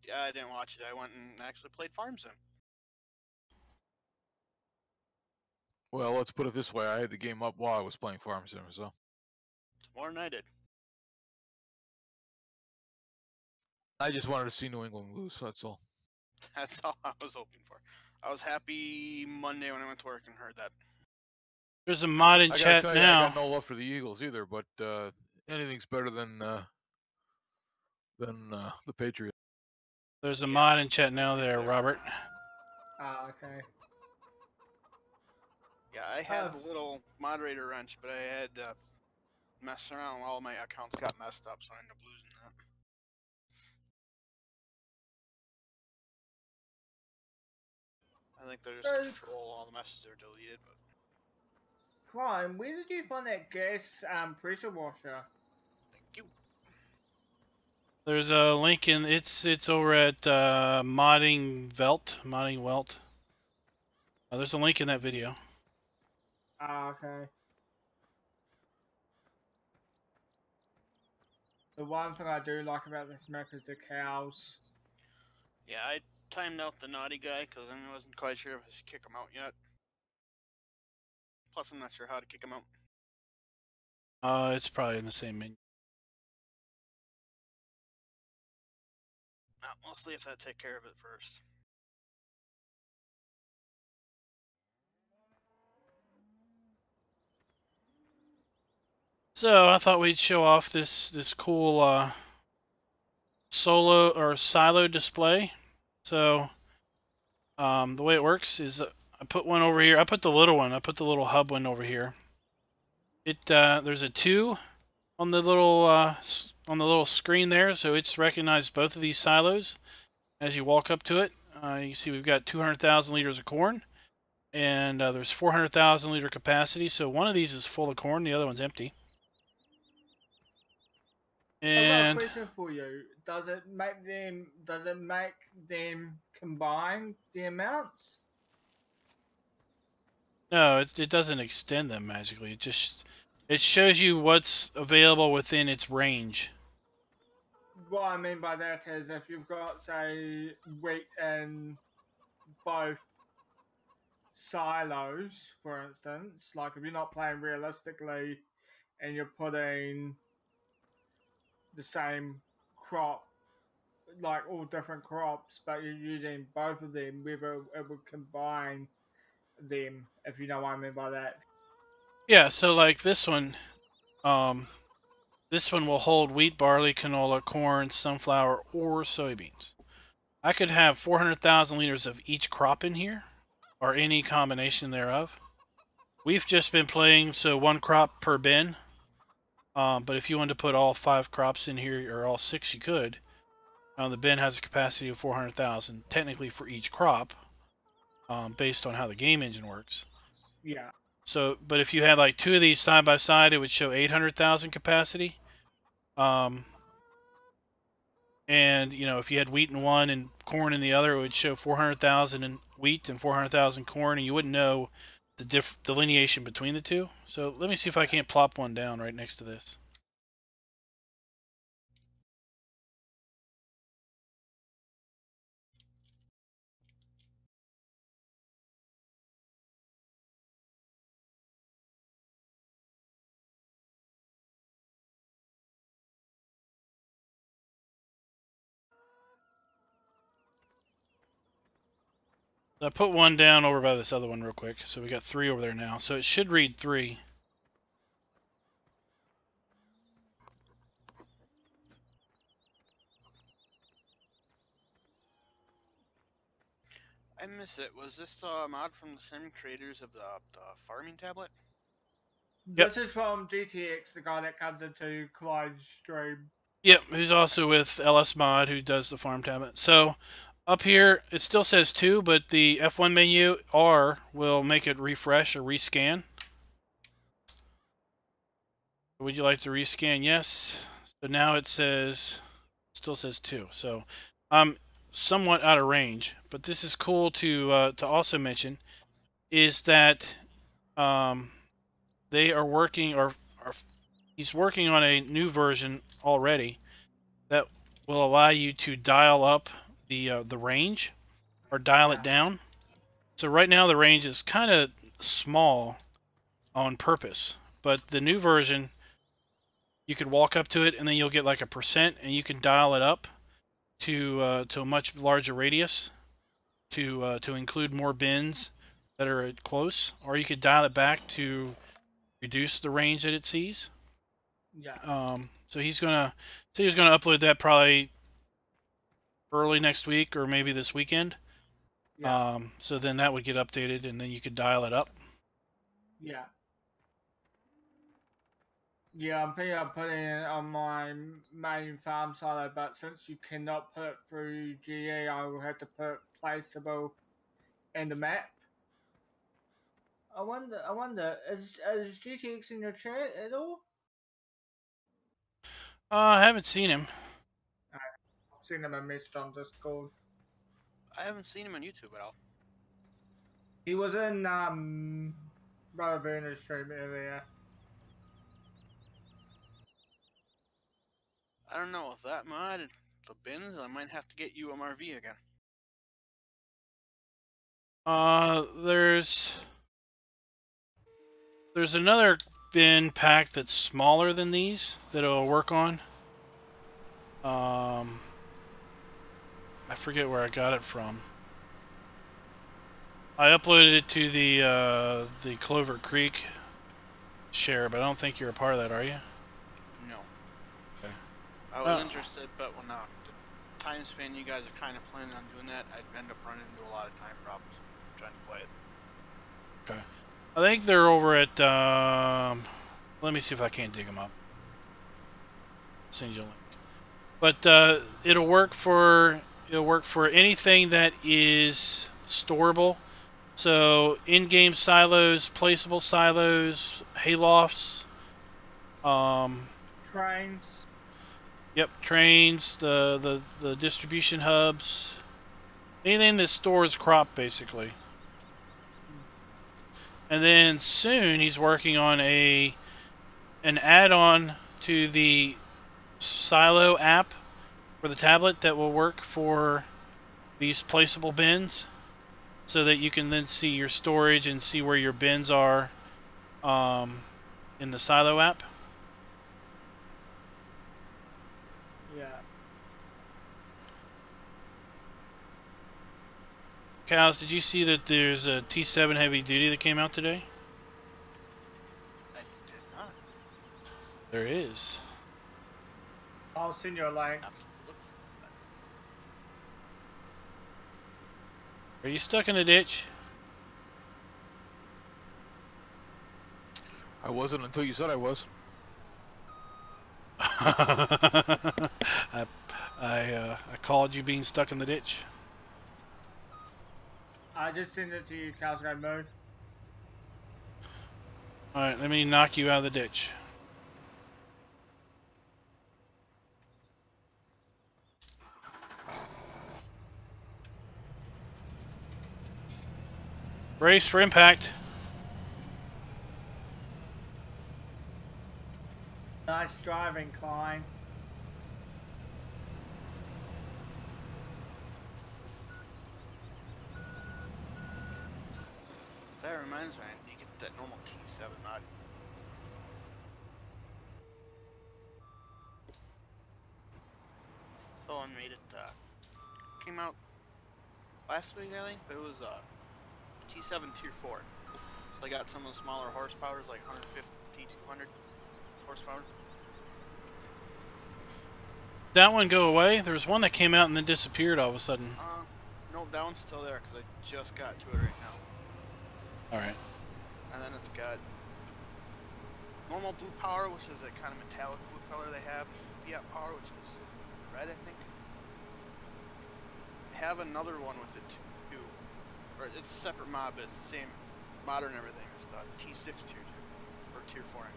Yeah, I didn't watch it. I went and actually played Farm Sim. Well, let's put it this way: I had the game up while I was playing Farm Sim, so It's more than I did. I just wanted to see New England lose. That's all. That's all I was hoping for. I was happy Monday when I went to work and heard that. There's a mod in I gotta chat tell you, now. I got no love for the Eagles either, but anything's better than the Patriots. There's a mod in chat now there, Robert. Ah, okay. Yeah, I had the little moderator wrench, but I had to mess around. All my accounts got messed up, so I ended up losing that. I think they're just control all the messages are deleted, but Prime, where did you find that gas pressure washer? thank you. There's a link in it's over at modding Welt. There's a link in that video. Ah, okay. The one thing I do like about this map is the cows. Yeah, I timed out the naughty guy because I wasn't quite sure if I should kick him out yet. Plus, I'm not sure how to kick him out. It's probably in the same menu. We'll see if that take care of it first. So I thought we'd show off this cool solo or silo display. So the way it works is I put one over here. I put the little one. I put the little hub one over here. There's a 2 on the little screen there, so it's recognized both of these silos. As you walk up to it, you can see we've got 200,000 liters of corn, and there's 400,000 liter capacity. So one of these is full of corn, the other one's empty. And I've got a question for you. Does it make them combine the amounts? no, it doesn't extend them magically. It shows you what's available within its range. What I mean by that is if you've got, say, wheat in both silos, for instance, like if you're not playing realistically and you're putting the same crop, like all different crops, but you're using both of them, whether it would combine them, if you know what I mean by that. Yeah, so like this one will hold wheat, barley, canola, corn, sunflower, or soybeans. I could have 400,000 liters of each crop in here, or any combination thereof. We've just been playing, so 1 crop per bin. But if you wanted to put all 5 crops in here, or all 6, you could. The bin has a capacity of 400,000, technically for each crop, based on how the game engine works. Yeah. So, but if you had like 2 of these side by side, it would show 800,000 capacity. And you know, if you had wheat in one and corn in the other, it would show 400,000 in wheat and 400,000 corn, and you wouldn't know the delineation between the two. So let me see if I can't plop one down right next to this. I put one down over by this other one real quick. So we got 3 over there now. So it should read 3. I miss it. Was this mod from the same creators of the farming tablet? Yep. This is from GTX, the guy that comes into Clyde's stream. Yep, who's also with LS Mod, who does the farm tablet. So up here, it still says 2, but the F1 menu, R, will make it refresh or rescan. Would you like to rescan? Yes. So now it still says 2. So somewhat out of range. But this is cool to also mention is that they are working or he's working on a new version already that will allow you to dial up the range or dial it down. So right now the range is kind of small on purpose, but the new version you could walk up to it and then you'll get like a percent, and you can dial it up to a much larger radius to include more bins that are close, or you could dial it back to reduce the range that it sees. Yeah. So he's gonna upload that probably early next week or maybe this weekend. Yeah. So then that would get updated, and then you could dial it up. Yeah. Yeah, I'm thinking of putting it on my main farm silo, but since you cannot put it through GE, I will have to put placeable in the map. I wonder, is GTX in your chat at all? I haven't seen him. I've seen him a message on Discord. I haven't seen him on YouTube at all. He was in Brother Booner's stream earlier. I don't know, with that mod, the bins, I might have to get UMRV again. There's another bin pack that's smaller than these that it'll work on. I forget where I got it from. I uploaded it to the Clover Creek share, but I don't think you're a part of that, are you? No. Okay. I was interested, but when the time span you guys are kind of planning on doing that, I'd end up running into a lot of time problems trying to play it. Okay. I think they're over at, let me see if I can't dig them up. Send you a link. But it'll work for anything that is storable. So in-game silos, placeable silos, haylofts, Trains. Yep, trains, the distribution hubs, anything that stores crop, basically. And then soon he's working on an add-on to the Silo app for the tablet that will work for these placeable bins, so that you can then see your storage and see where your bins are in the Silo app. Yeah. Cows, did you see that there's a T7 heavy duty that came out today? I did not. There is. I'll send you a link. Have to look for Are you stuck in a ditch? I wasn't until you said I was. I called you being stuck in the ditch. I just sent it to you, Calsgrave Moon. Alright, let me knock you out of the ditch. Brace for impact. Nice driving, Klein. That reminds me, you get that normal T7 mod. Someone made it, came out last week, I think, but it was T7 Tier 4. So I got some of the smaller horsepowers, like 150, 200 horsepower. That one go away? There was one that came out and then disappeared all of a sudden. No, that one's still there, because I just got to it right now. Alright. And then it's got normal blue power, which is a kind of metallic blue color they have. Fiat power, which is red, I think. They have another one with it too. Or it's a separate mod, but it's the same mod and everything. It's the T6 Tier 2, or Tier 4 engine.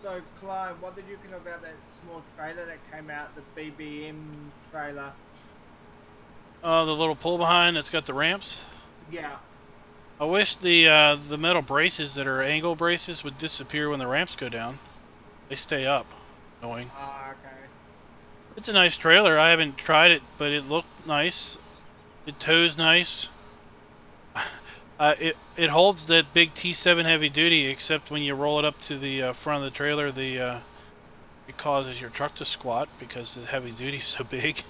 So, Clyde, what did you think about that small trailer that came out, the BBM trailer? The little pull behind that's got the ramps. Yeah. I wish the metal braces that are angle braces would disappear when the ramps go down. They stay up. Annoying. Ah, okay. It's a nice trailer. I haven't tried it, but it looked nice. It tows nice. It holds that big T7 heavy duty, except when you roll it up to the front of the trailer, it causes your truck to squat because the heavy duty is so big.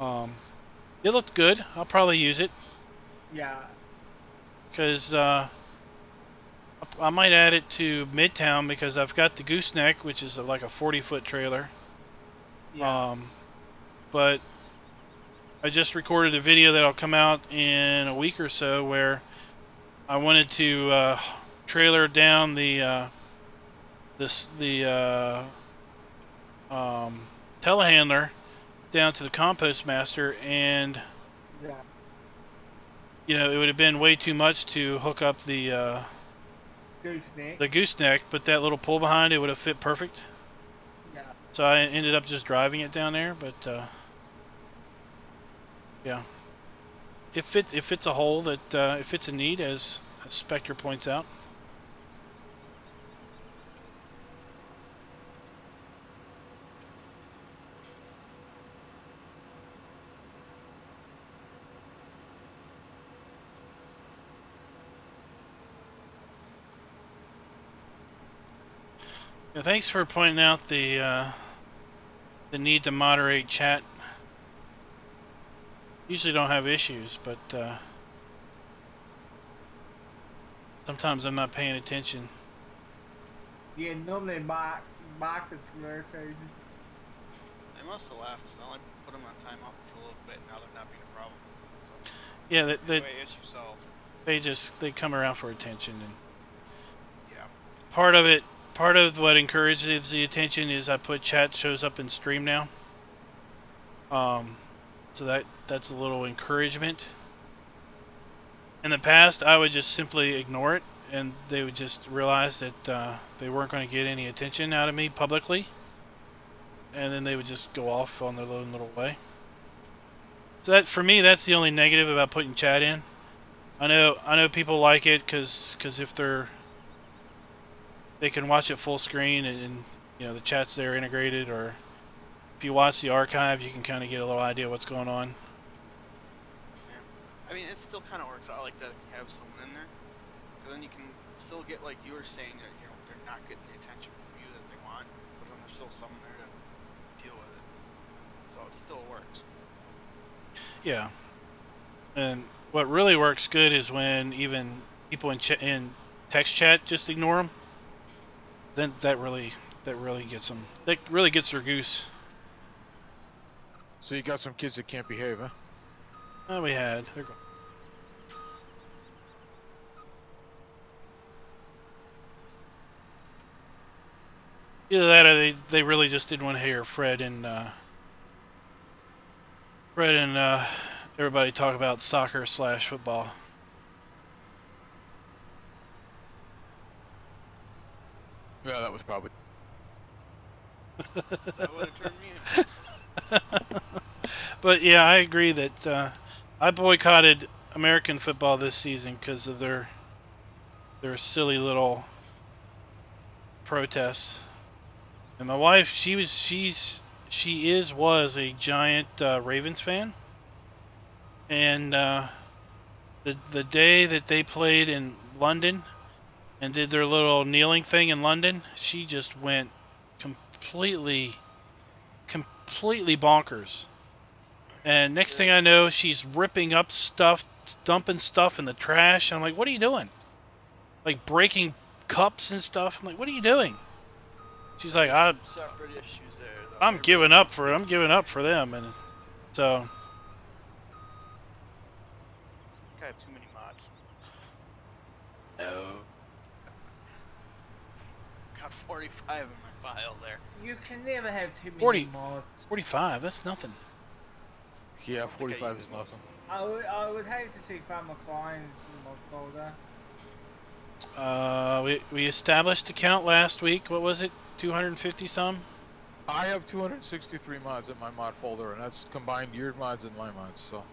It looked good. I'll probably use it. Yeah. Because I might add it to Midtown because I've got the gooseneck, which is like a 40-foot trailer. Yeah. But I just recorded a video that'll come out in a week or so where I wanted to trailer down the telehandler down to the compost master, and Yeah. you know, it would have been way too much to hook up the gooseneck, but that little pull behind it would have fit perfect. Yeah. So I ended up just driving it down there, but yeah, it fits a hole that it fits a need, as Spectre points out. Yeah, thanks for pointing out the need to moderate chat. Usually don't have issues, but sometimes I'm not paying attention. Yeah, normally Mark is communicating. They must have laughed because I only put them on timeout for a little bit. Now they're not being a problem. So, Yeah, anyway, issue solved. they come around for attention, and Yeah. part of what encourages the attention is I put chat shows up in stream now. So that's a little encouragement. In the past, I would just simply ignore it, and they would just realize that they weren't going to get any attention out of me publicly, and then they would just go off on their own little way. So that, for me, that's the only negative about putting chat in. I know people like it because if they can watch it full screen, and you know the chat's there integrated, or if you watch the archive, you can kind of get a little idea what's going on. Yeah. I mean, it still kind of works out like that if you have someone in there, because then you can still get, like you were saying, that you know they're not getting the attention from you that they want, but then there's still someone there to deal with it, so it still works. Yeah, and what really works good is when even people in text chat just ignore them. Then that really gets them. That really gets their goose. So you got some kids that can't behave, huh? Oh, we had. They're gone. Either that, or they really just didn't want to hear Fred and everybody talk about soccer/football. Yeah, that was probably. That would have turned me in. But yeah, I agree that I boycotted American football this season because of their silly little protests. And my wife, she was a giant Ravens fan, and the day that they played in London and did their little kneeling thing in London, she just went completely bonkers. And next thing I know, she's ripping up stuff, dumping stuff in the trash. And I'm like, what are you doing? Like breaking cups and stuff. I'm like, what are you doing? She's like, Separate issues there, though. I'm giving up for them. And so I have too many mods. no. Got 45 in my file there. You can never have too many 40. mods. 45, that's nothing. Yeah, 45 is nothing. I would hate to see Pharmer Client's mod folder. We established the count last week. What was it? 250 some? I have 263 mods in my mod folder, and that's combined your mods and my mods. So.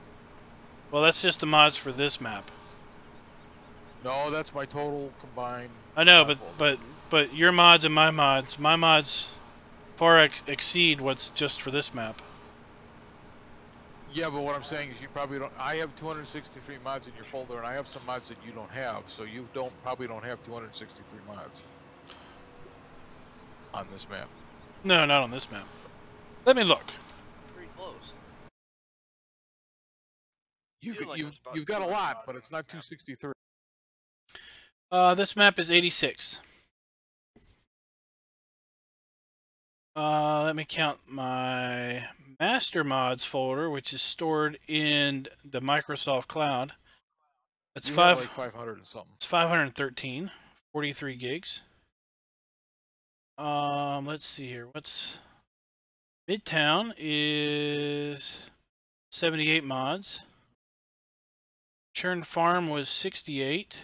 Well, that's just the mods for this map. No, that's my total combined. I know, but your mods and my mods far exceed what's just for this map. Yeah, but what I'm saying is you probably don't. I have 263 mods in your folder, and I have some mods that you don't have, so you probably don't have 263 mods on this map. No, not on this map. Let me look. Pretty close. You've got a lot, but it's not 263. This map is 86. Let me count my master mods folder, which is stored in the Microsoft Cloud. It's like 500 and something. It's 513, 43 gigs. Let's see here. What's Midtown is 78 mods. Churn Farm was 68.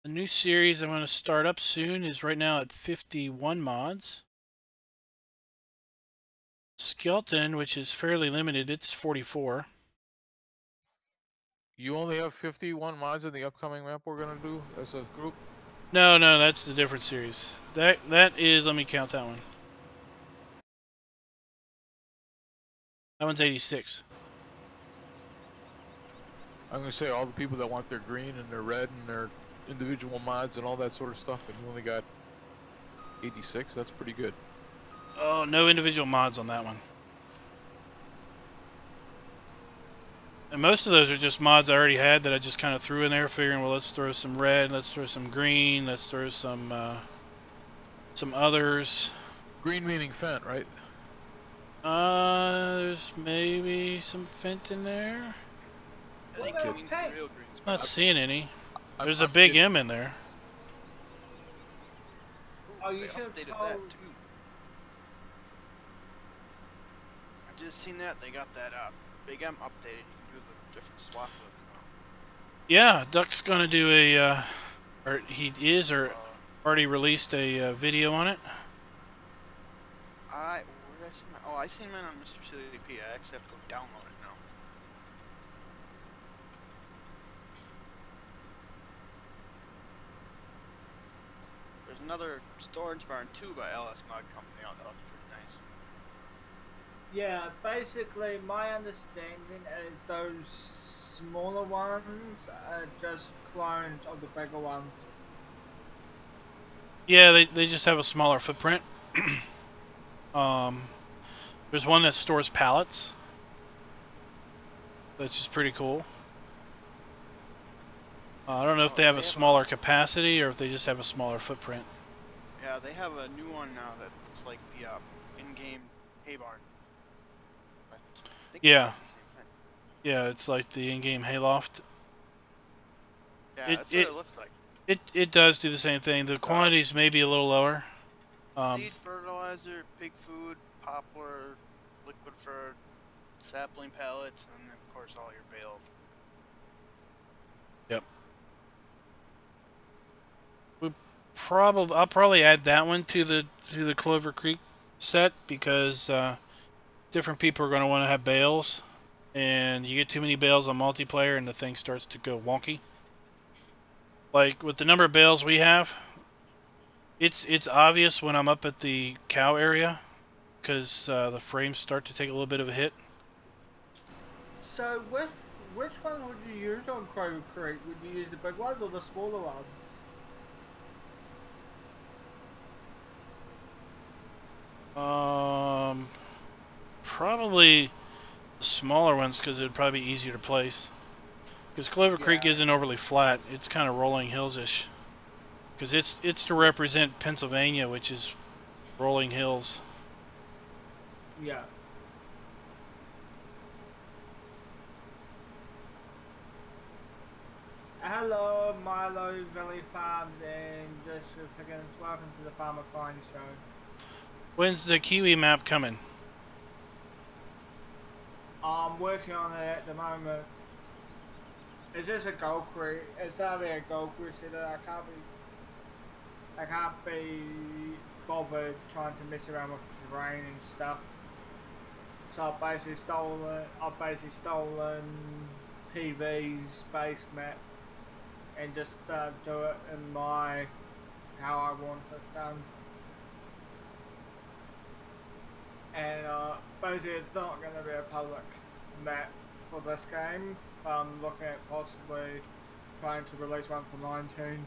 The new series I'm going to start up soon is right now at 51 mods. Skeleton, which is fairly limited, it's 44. You only have 51 mods in the upcoming map we're going to do as a group? No, that's a different series. That is, let me count that one. That one's 86. I'm going to say all the people that want their green and their red and their individual mods and all that sort of stuff, and you only got 86. That's pretty good. Oh, no individual mods on that one. And most of those are just mods I already had that I just kind of threw in there, figuring, well, let's throw some red, let's throw some green, let's throw some others. Green meaning Fent, right? There's maybe some Fent in there. I think it means the real green spot. Not seeing any. There's a big M in there. Oh, you They should have updated told... that too. I just seen that they got that big M updated. You can do the different swath with Yeah, Duck's gonna do a, or he is, or already released a video on it. where did I see mine? Oh, I seen mine on Mr. CDP. I actually have to go download it now. There's another storage barn too by LS Mod Company. Oh, that looks pretty nice. Yeah, basically my understanding is those smaller ones are just clones of the bigger ones. Yeah, they just have a smaller footprint. There's one that stores pallets. That's just pretty cool. I don't know if they have a smaller capacity or if they just have a smaller footprint. Yeah, they have a new one now that looks like the in-game hay barn. I think Yeah. it's the same thing. Yeah, it's like the in-game hayloft. Yeah, that's what it looks like. It does do the same thing. The quantities may be a little lower. Seed fertilizer, pig food, poplar, liquid fur, sapling pellets, and then of course all your bales. Yep. I'll probably add that one to the Clover Creek set because different people are going to want to have bales, and you get too many bales on multiplayer, and the thing starts to go wonky. Like with the number of bales we have, it's obvious when I'm up at the cow area because the frames start to take a little bit of a hit. So which ones would you use on Clover Creek? Would you use the big ones or the smaller ones? Probably the smaller ones because it would probably be easier to place. Because Clover Creek isn't overly flat; it's kind of rolling hills-ish. Because it's to represent Pennsylvania, which is rolling hills. Yeah. Hello, Milo Valley Farms and just welcome to the Farmer Klein Show. When's the Kiwi map coming? I'm working on it at the moment. It's just a gold crew. It's not really a gold crusader. I can't be bothered trying to mess around with terrain and stuff. So I've basically stolen PV's base map and just do it in my how I want it done. And basically it's not going to be a public map for this game. I'm looking at possibly trying to release one for 19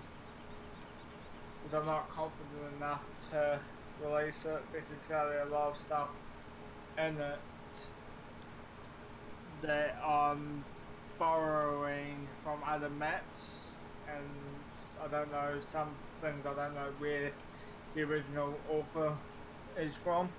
because I'm not confident enough to release it. There's necessarily a lot of stuff in it that I'm borrowing from other maps, and I don't know some things. I don't know where the original author is from.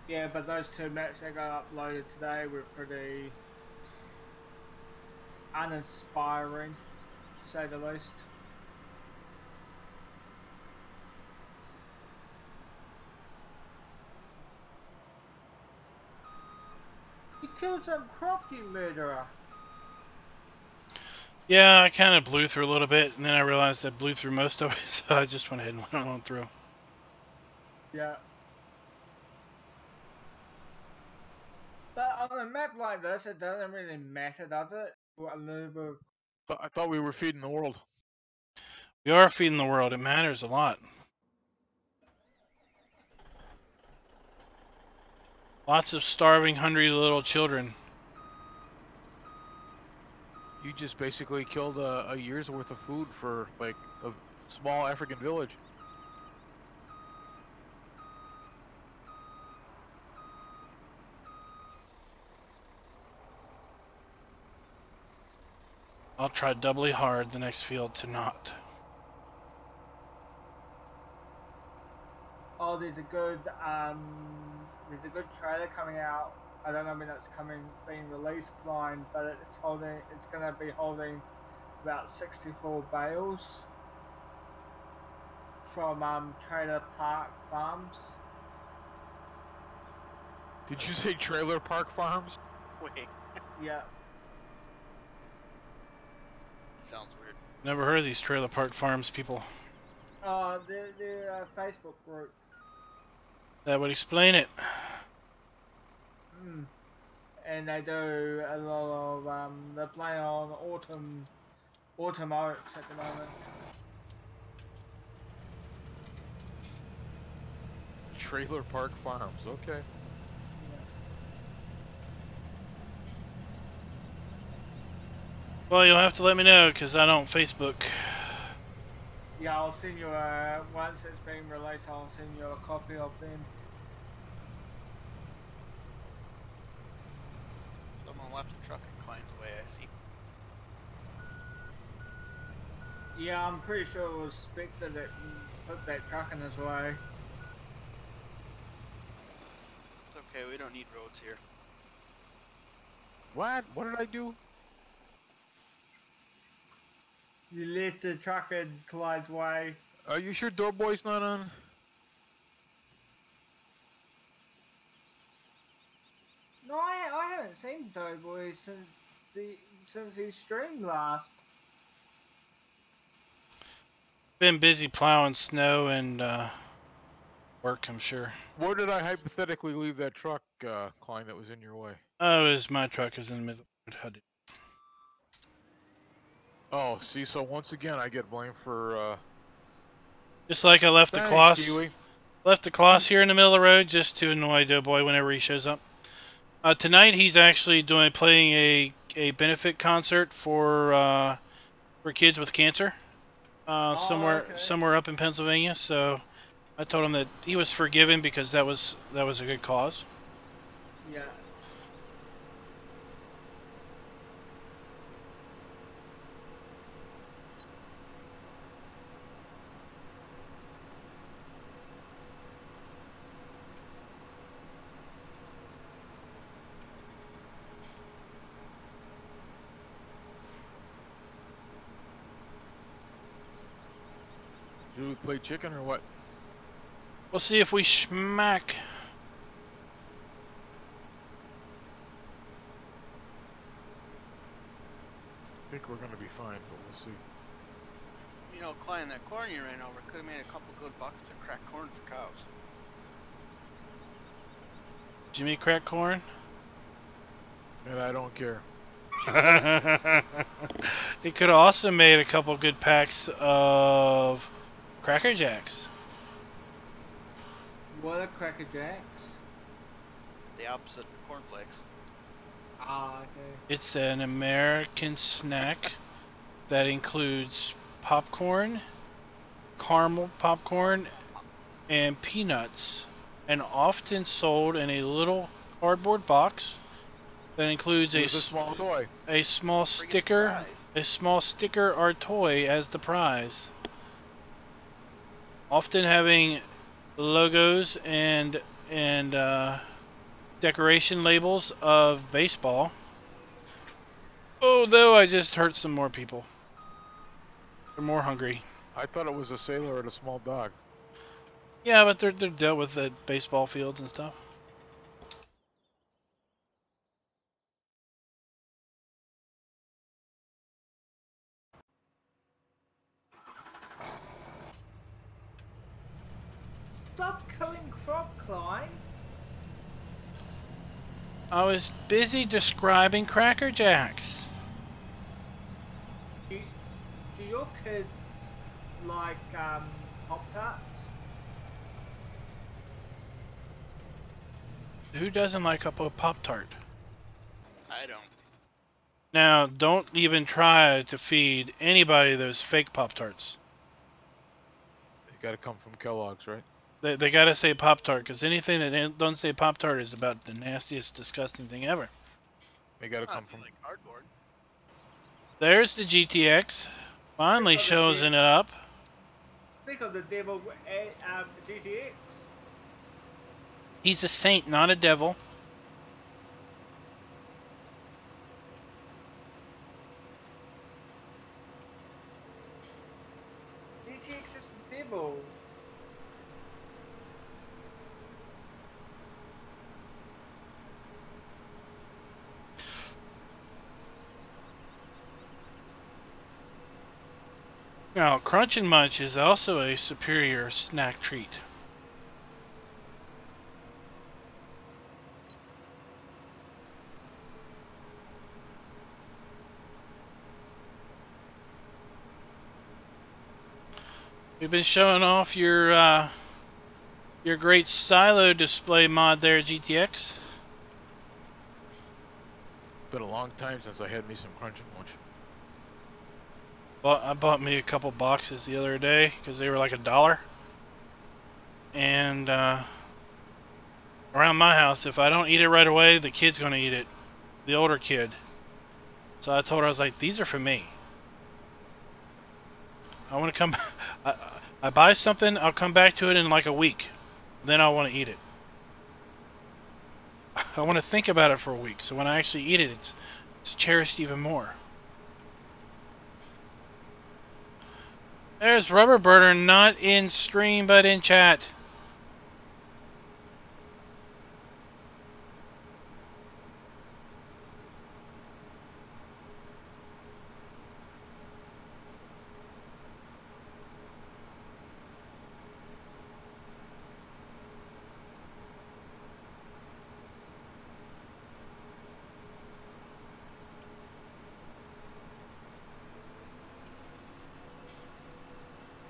Yeah, but those two maps that got uploaded today were pretty uninspiring, to say the least. You killed some crop, you murderer! Yeah, I kind of blew through a little bit, and then I realized I blew through most of it, so I just went ahead and went on through. Yeah. But on a map like this, it doesn't really matter, does it? What a little bit. I thought we were feeding the world. We are feeding the world. It matters a lot. Lots of starving, hungry little children. You just basically killed a year's worth of food for like a small African village. I'll try doubly hard the next field to not. Oh, there's a good trailer coming out. I don't know when it's being released, blind, but it's gonna be holding about 64 bales from Trailer Park Farms. Did you say Trailer Park Farms? Wait, Yeah. sounds weird. Never heard of these trailer park farms people. They're a Facebook group. That would explain it. And they do a lot of they're playing on autumn oaks at the moment. Trailer Park Farms, okay. Well, you'll have to let me know, because I don't Facebook. Yeah, I'll send you once it's been released, I'll send you a copy of them. Someone left a truck in Klein's way, I see. Yeah, I'm pretty sure it was Spectre that put that truck in his way. It's okay, we don't need roads here. What? What did I do? You left the truck in Clyde's way. Are you sure DoughBoy's not on? No, I haven't seen DoughBoy since he streamed last. Been busy plowing snow and work, I'm sure. Where did I hypothetically leave that truck, Klein, that was in your way? Oh, it was my truck is in the middle of the road. Oh, see, so once again I get blamed for, Just like I left the thanks, Kloss. Kiwi. Left the Kloss here in the middle of the road just to annoy DoughBoy whenever he shows up. Tonight he's actually playing a benefit concert for kids with cancer. Somewhere up in Pennsylvania. So I told him that he was forgiven because that was a good cause. Yeah. Play chicken or what? We'll see if we schmack. I think we're gonna be fine, but we'll see. You know, Klein, that corn you ran over could have made a couple good buckets of cracked corn for cows. Jimmy crack corn? And I don't care. It could have also made a couple good packs of Cracker Jacks. What are Cracker Jacks? The opposite of cornflakes. Ah, okay. It's an American snack that includes popcorn, caramel popcorn, and peanuts, and often sold in a little cardboard box that includes It's a small toy. a small sticker, or toy as the prize. Often having logos and decoration labels of baseball. Although I just hurt some more people. They're more hungry. I thought it was a sailor and a small dog. Yeah, but they're dealt with at baseball fields and stuff. Stop killing crop, Klein. I was busy describing Cracker Jacks. Do your kids like Pop-Tarts? Who doesn't like a Pop-Tart? I don't. Now, don't even try to feed anybody those fake Pop-Tarts. They gotta come from Kellogg's, right? They gotta say Pop-Tart, because anything that don't say Pop-Tart is about the nastiest, disgusting thing ever. They gotta Not come from. like cardboard. There's the GTX. Finally shows it up. Think of the devil GTX. He's a saint, not a devil. GTX is the devil. Now, Crunch and Munch is also a superior snack treat. We've been showing off your great silo display mod there, GTX. Been a long time since I had me some Crunch and Munch. Well, I bought me a couple boxes the other day because they were like $1. And around my house, if I don't eat it right away, the kid's gonna eat it, the older kid. So I told her, I was like, these are for me. I want to come. I buy something, I'll come back to it in like a week. Then I want to eat it. I want to think about it for a week, so when I actually eat it, it's cherished even more. There's Rubber Burner, not in stream, but in chat.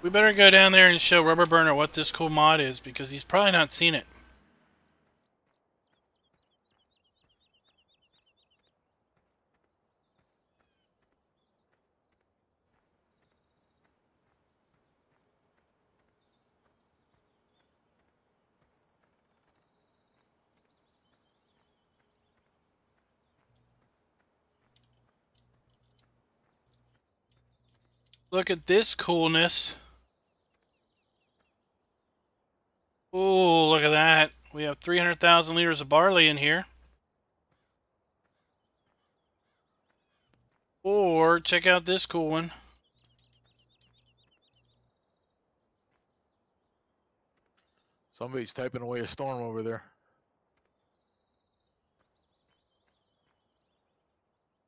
We better go down there and show Rubber Burner what this cool mod is, because he's probably not seen it. Look at this coolness. Ooh, look at that. We have 300,000 liters of barley in here. Or check out this cool one. Somebody's typing away a storm over there.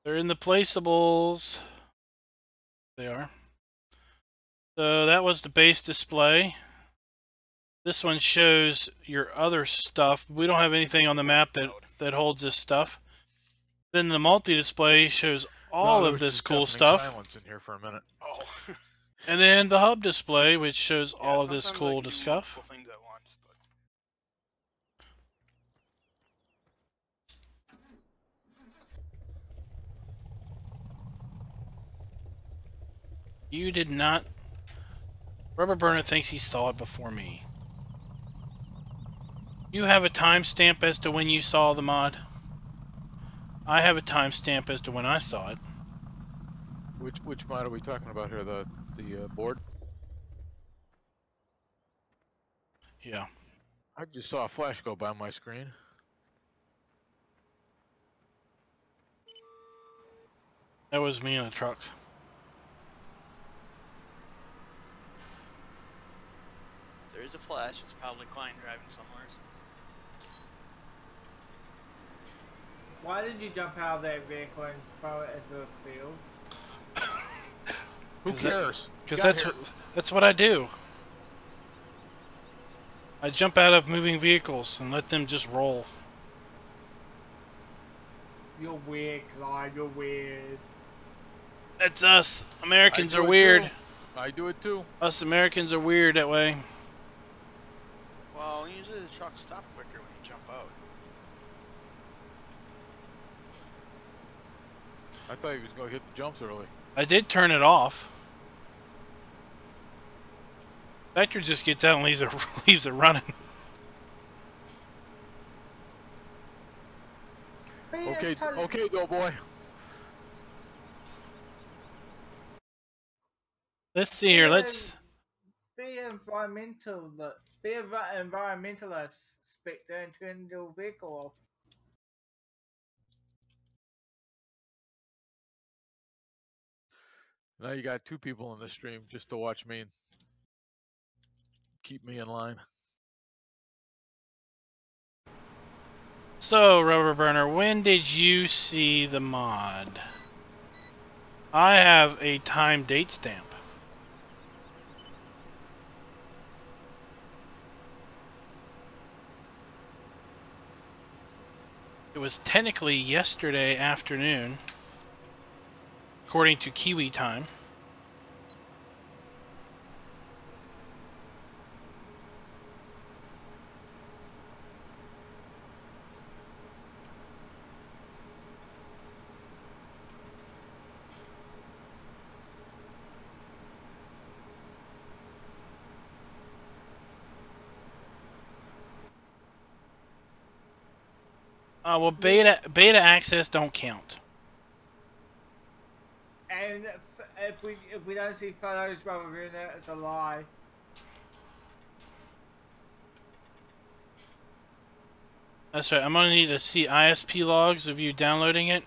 They're in the placeables. They are. So that was the base display. This one shows your other stuff. We don't have anything on the map that holds this stuff. Then the multi-display shows all of this cool stuff. Silence in here for a minute. Oh. And then the hub display, which shows Yeah, all of this sometimes I cool can do stuff. multiple things at once, but... You did not... Rubber Burner thinks he saw it before me. You have a timestamp as to when you saw the mod. I have a timestamp as to when I saw it. Which mod are we talking about here? The board? Yeah. I just saw a flash go by my screen. That was me in the truck. If there is a flash, it's probably Klein driving somewhere. Why did you jump out of that vehicle and throw it into a field? Who cares? Because that's what I do. I jump out of moving vehicles and let them just roll. You're weird, Clyde. You're weird. That's us. Americans I are do it weird. too. I do it too. Us Americans are weird that way. Well, usually the trucks stop quicker when you jump out. I thought he was going to hit the jumps early. I did turn it off. Vector just gets out and leaves it running. Okay, okay, DoughBoy. Let's see here. Let's. Be environmentalist. Spectre and turn your vehicle off. Now you got two people in the stream just to watch me and keep me in line. So, Rubber Burner, when did you see the mod? I have a time date stamp. It was technically yesterday afternoon, according to Kiwi time. Well, beta access don't count. And if we don't see photos, Rubber Burner, it's a lie. That's right. I'm gonna need to see ISP logs of you downloading it.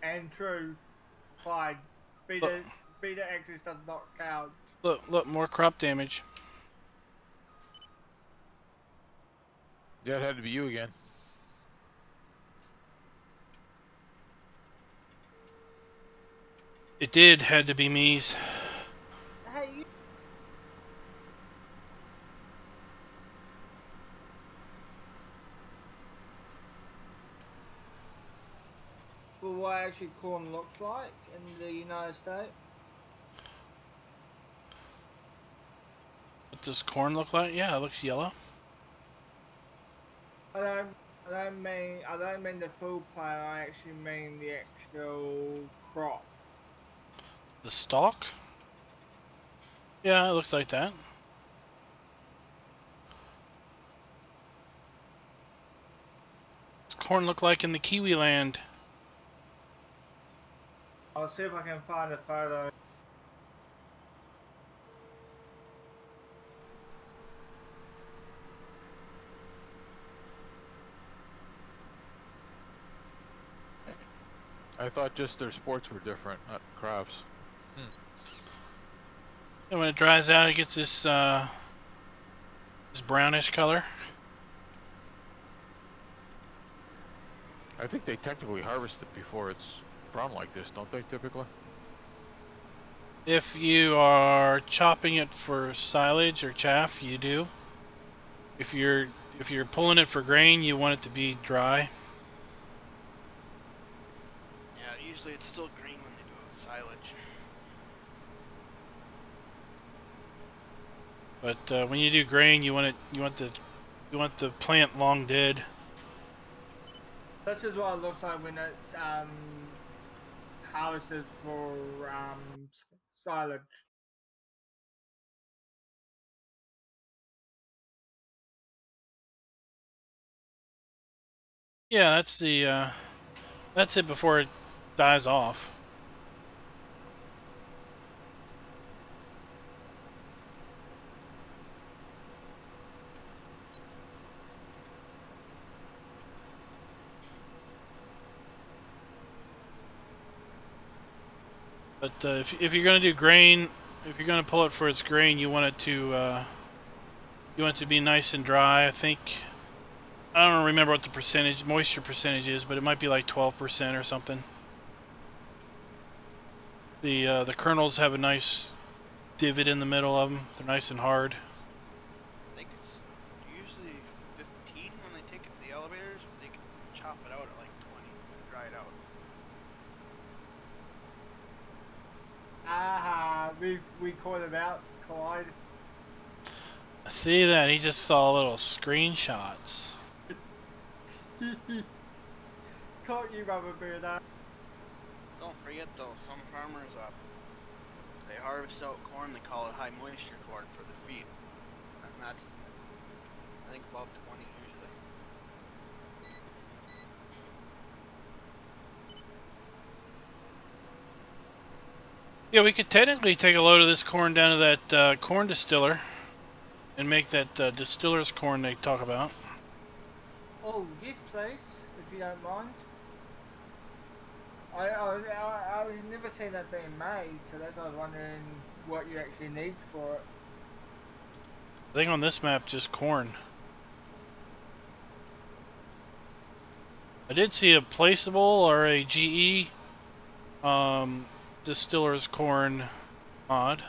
And true, Clyde. Beta access does not count. Look, more crop damage. That had to be you again. It had to be me's. Hey, you... Well, what actually corn looks like in the United States? What does corn look like? Yeah, it looks yellow. I don't mean the full plant. I actually mean the actual crop. The stalk? Yeah, it looks like that. What's corn look like in the Kiwi land? I'll see if I can find a photo. I I thought just their sports were different, not crops. And when it dries out, it gets this this brownish color. I think they technically harvest it before it's brown like this, don't they, typically? If you are chopping it for silage or chaff, you do. If you're pulling it for grain, you want it to be dry. Yeah, usually it's still green when they do it with silage. But when you do grain, you want the plant long dead. This is what it looks like when it's harvested for silage. Yeah, that's it before it dies off. But if you're going to do grain, if you're going to pull it for its grain, you want it to be nice and dry. I think, I don't remember what the moisture percentage is, but it might be like 12% or something. The kernels have a nice divot in the middle of them. They're nice and hard. I think it's usually 15 when they take it to the elevators, but they can chop it out at like 20 and dry it out. Aha, we caught him out, Clyde. See that? He just saw little screenshots. Caught you, rubber bearder. Don't forget though, some farmers they harvest out corn, they call it high moisture corn for the feed. And that's, I think, about 20 usually. Yeah, we could technically take a load of this corn down to that corn distiller and make that distiller's corn they talk about. Oh, yes, please, if you don't mind. I've never seen that being made, so that's why I was wondering what you actually need for it. I think on this map, just corn. I did see a placeable or a GE distiller's corn mod.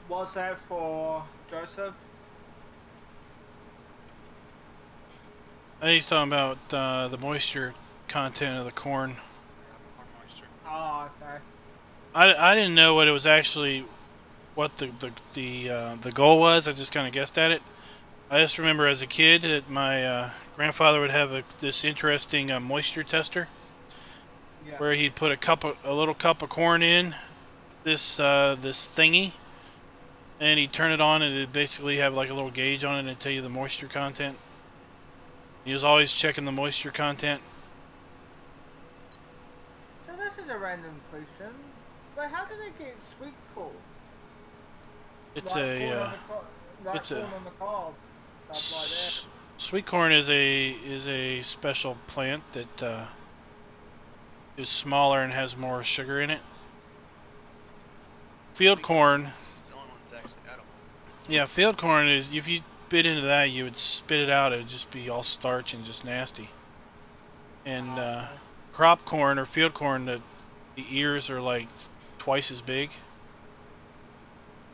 What's that for, Joseph? I think he's talking about the moisture content of the corn. Corn moisture. Oh, okay. I didn't know what it was actually, what the goal was. I just kind of guessed at it. I just remember as a kid that my grandfather would have this interesting moisture tester, Yeah. where he'd put a little cup of corn in this thingy, and he'd turn it on, and it'd basically have like a little gauge on it and tell you the moisture content. He was always checking the moisture content. So this is a random question, but how do they get sweet corn? It's Like a corn on the it's corn a on the cob, stuff like sweet corn is a special plant that is smaller and has more sugar in it. Field corn, The only one that's actually edible. yeah, field corn is, if you bit into that, you would spit it out. It would just be all starch and just nasty. And crop corn or field corn, the ears are like twice as big.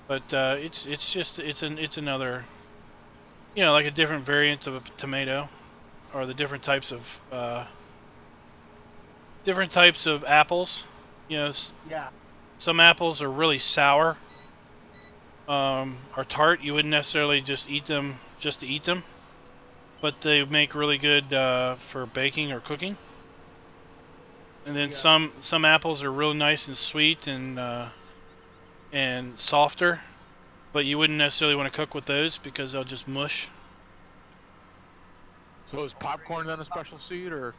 But it's another, you know, like a different variant of a tomato, or the different types of apples. You know, that. Yeah. some apples are really sour, or tart. You wouldn't necessarily just eat them just to eat them, but they make really good for baking or cooking. And then Yeah. some apples are really nice and sweet and softer, but you wouldn't necessarily want to cook with those because they'll just mush. So is popcorn then a special seed, or?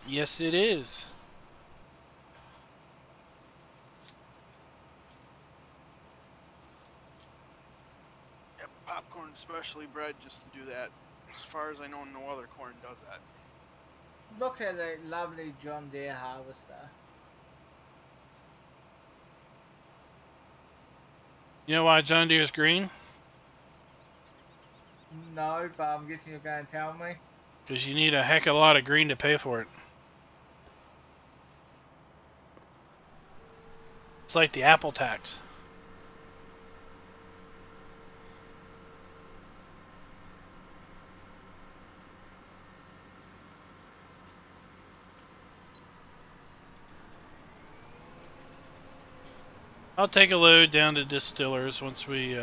Yes, it is. Yep, popcorn's specially bred just to do that. As far as I know, no other corn does that. Look at the lovely John Deere harvester. You know why John Deere's green? No, but I'm guessing you're going to tell me. Because you need a heck of a lot of green to pay for it. It's like the Apple tax. I'll take a load down to distillers once we,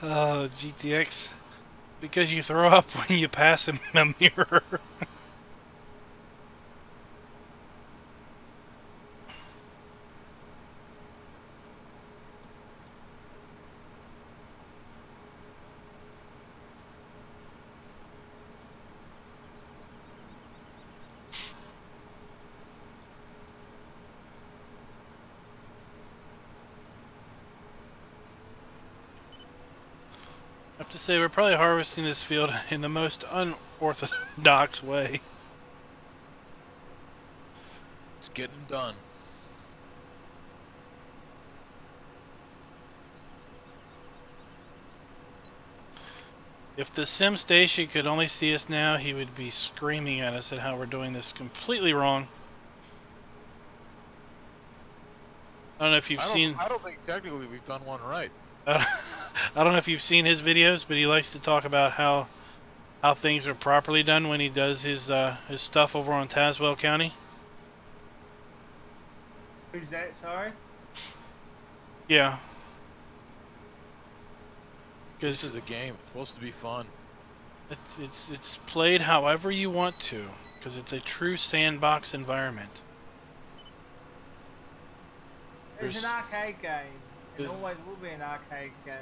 Oh, GTX. Because you throw up when you pass him in a mirror. I have to say, we're probably harvesting this field in the most unorthodox way. It's getting done. If the sim station could only see us now, he would be screaming at us at how we're doing this completely wrong. I don't know if you've seen... I don't think technically we've done one right. I don't know if you've seen his videos, but he likes to talk about how things are properly done when he does his stuff over on Tazewell County. Who's that, sorry? Yeah. This is Because a game. It's supposed to be fun. it's played however you want to, because it's a true sandbox environment. It's an arcade game. It There's- always will be an arcade game.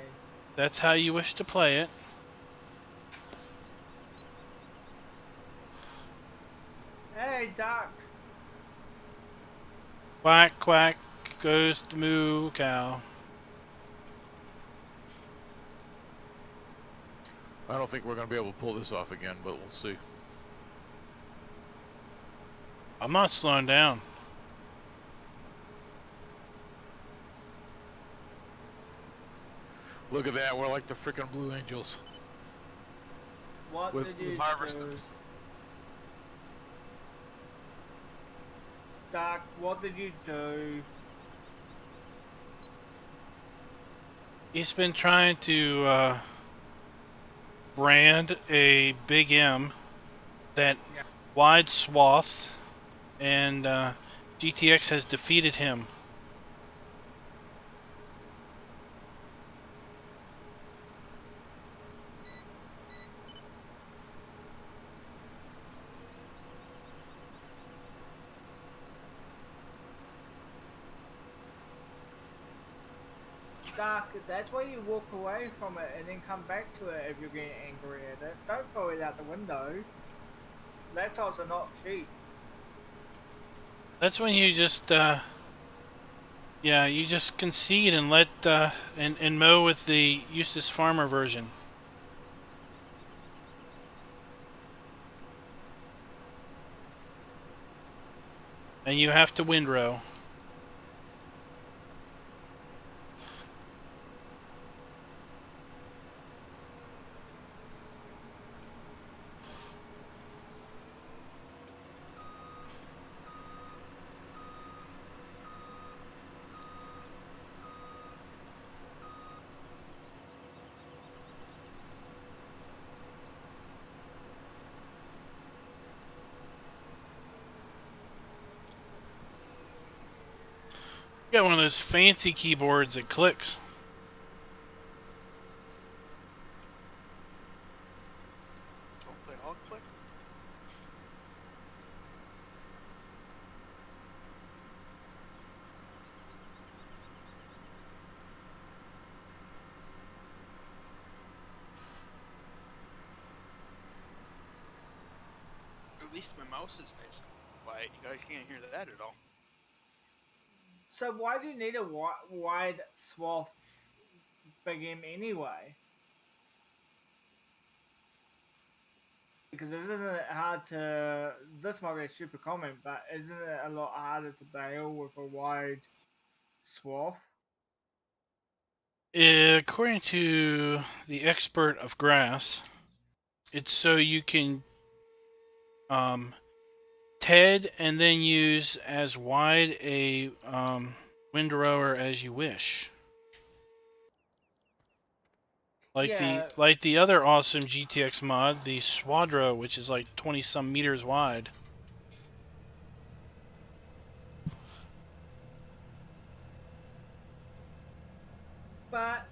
That's how you wish to play it. Hey, Doc. Quack, quack, goes the moo cow. I don't think we're going to be able to pull this off again, but we'll see. I'm not slowing down. Look at that. We're like the freaking Blue Angels. What With did you harvested. do? Doc, what did you do? He's been trying to brand a Big M that wide swaths, and GTX has defeated him. Doc, that's why you walk away from it and then come back to it if you're getting angry at it. Don't throw it out the window. Laptops are not cheap. That's when you just yeah, you just concede and let and mow with the Eustace Pharmer version. And you have to windrow. Got one of those fancy keyboards that clicks. Don't they all click? At least my mouse is nice and quiet. You guys can't hear that at all. So why do you need a wide swath Big M anyway. Because isn't it hard to? This might be a stupid comment, but isn't it a lot harder to bale with a wide swath? According to the expert of grass, it's so you can TED and then use as wide a windrower as you wish. Like the other awesome GTX mod, the Swadro, which is like 20 some meters wide. But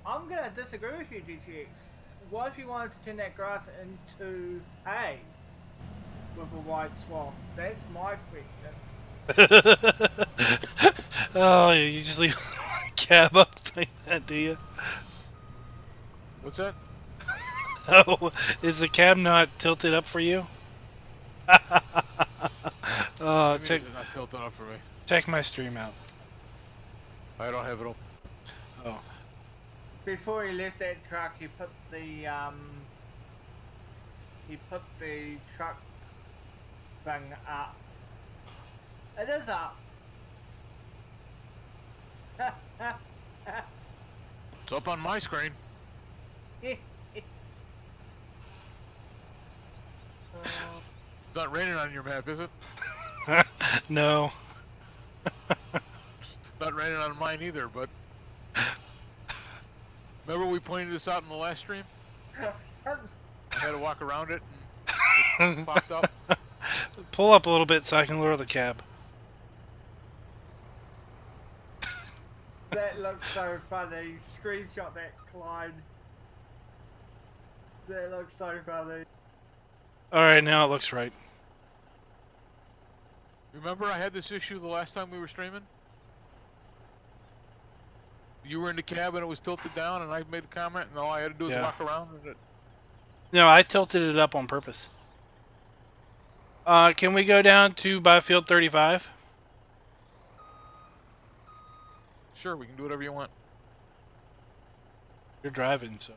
I'm gonna disagree with you, GTX. What if you wanted to turn that grass into hay with a wide swath? That's my question. Oh, you just leave a cab up like that, do you? What's that? Oh, is the cab not tilted up for you? Oh, It's not tilted up for me. check my stream out. I don't have it open. Oh. Before he left that truck, he put the truck thing up. It is up. It's up on my screen. It's not raining on your map, is it? No. Not raining on mine either, but... Remember we pointed this out in the last stream? I had to walk around it and it popped up. Pull up a little bit so I can lower the cab. That looks so funny. Screenshot that, Clyde. That looks so funny. Alright, now it looks right. Remember I had this issue the last time we were streaming? You were in the cab and it was tilted down and I made a comment and all I had to do was walk around and it... No, I tilted it up on purpose. Can we go down to Byfield 35? Sure, we can do whatever you want. You're driving, so...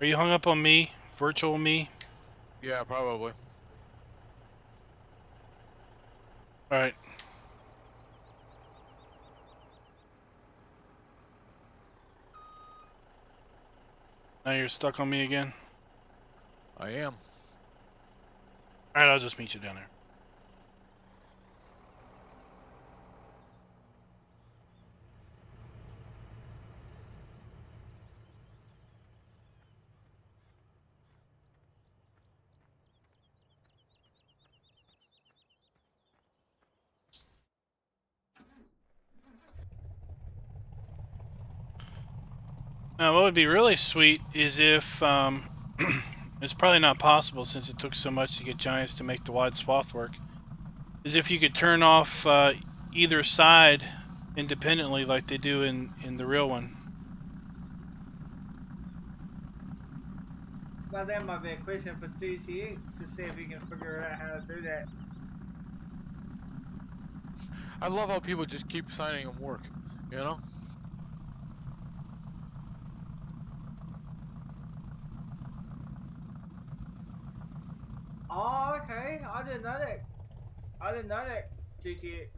Are you hung up on me? Virtual me? Yeah, probably. Alright. Now you're stuck on me again? I am. Alright, I'll just meet you down there. Now, what would be really sweet is if, it's probably not possible since it took so much to get Giants to make the wide swath work, is if you could turn off either side independently like they do in the real one. Well, that might be a question for DTX to see if he can figure out how to do that. I love how people just keep signing them work, you know? Oh, okay. I didn't know that. I didn't know that, GTX.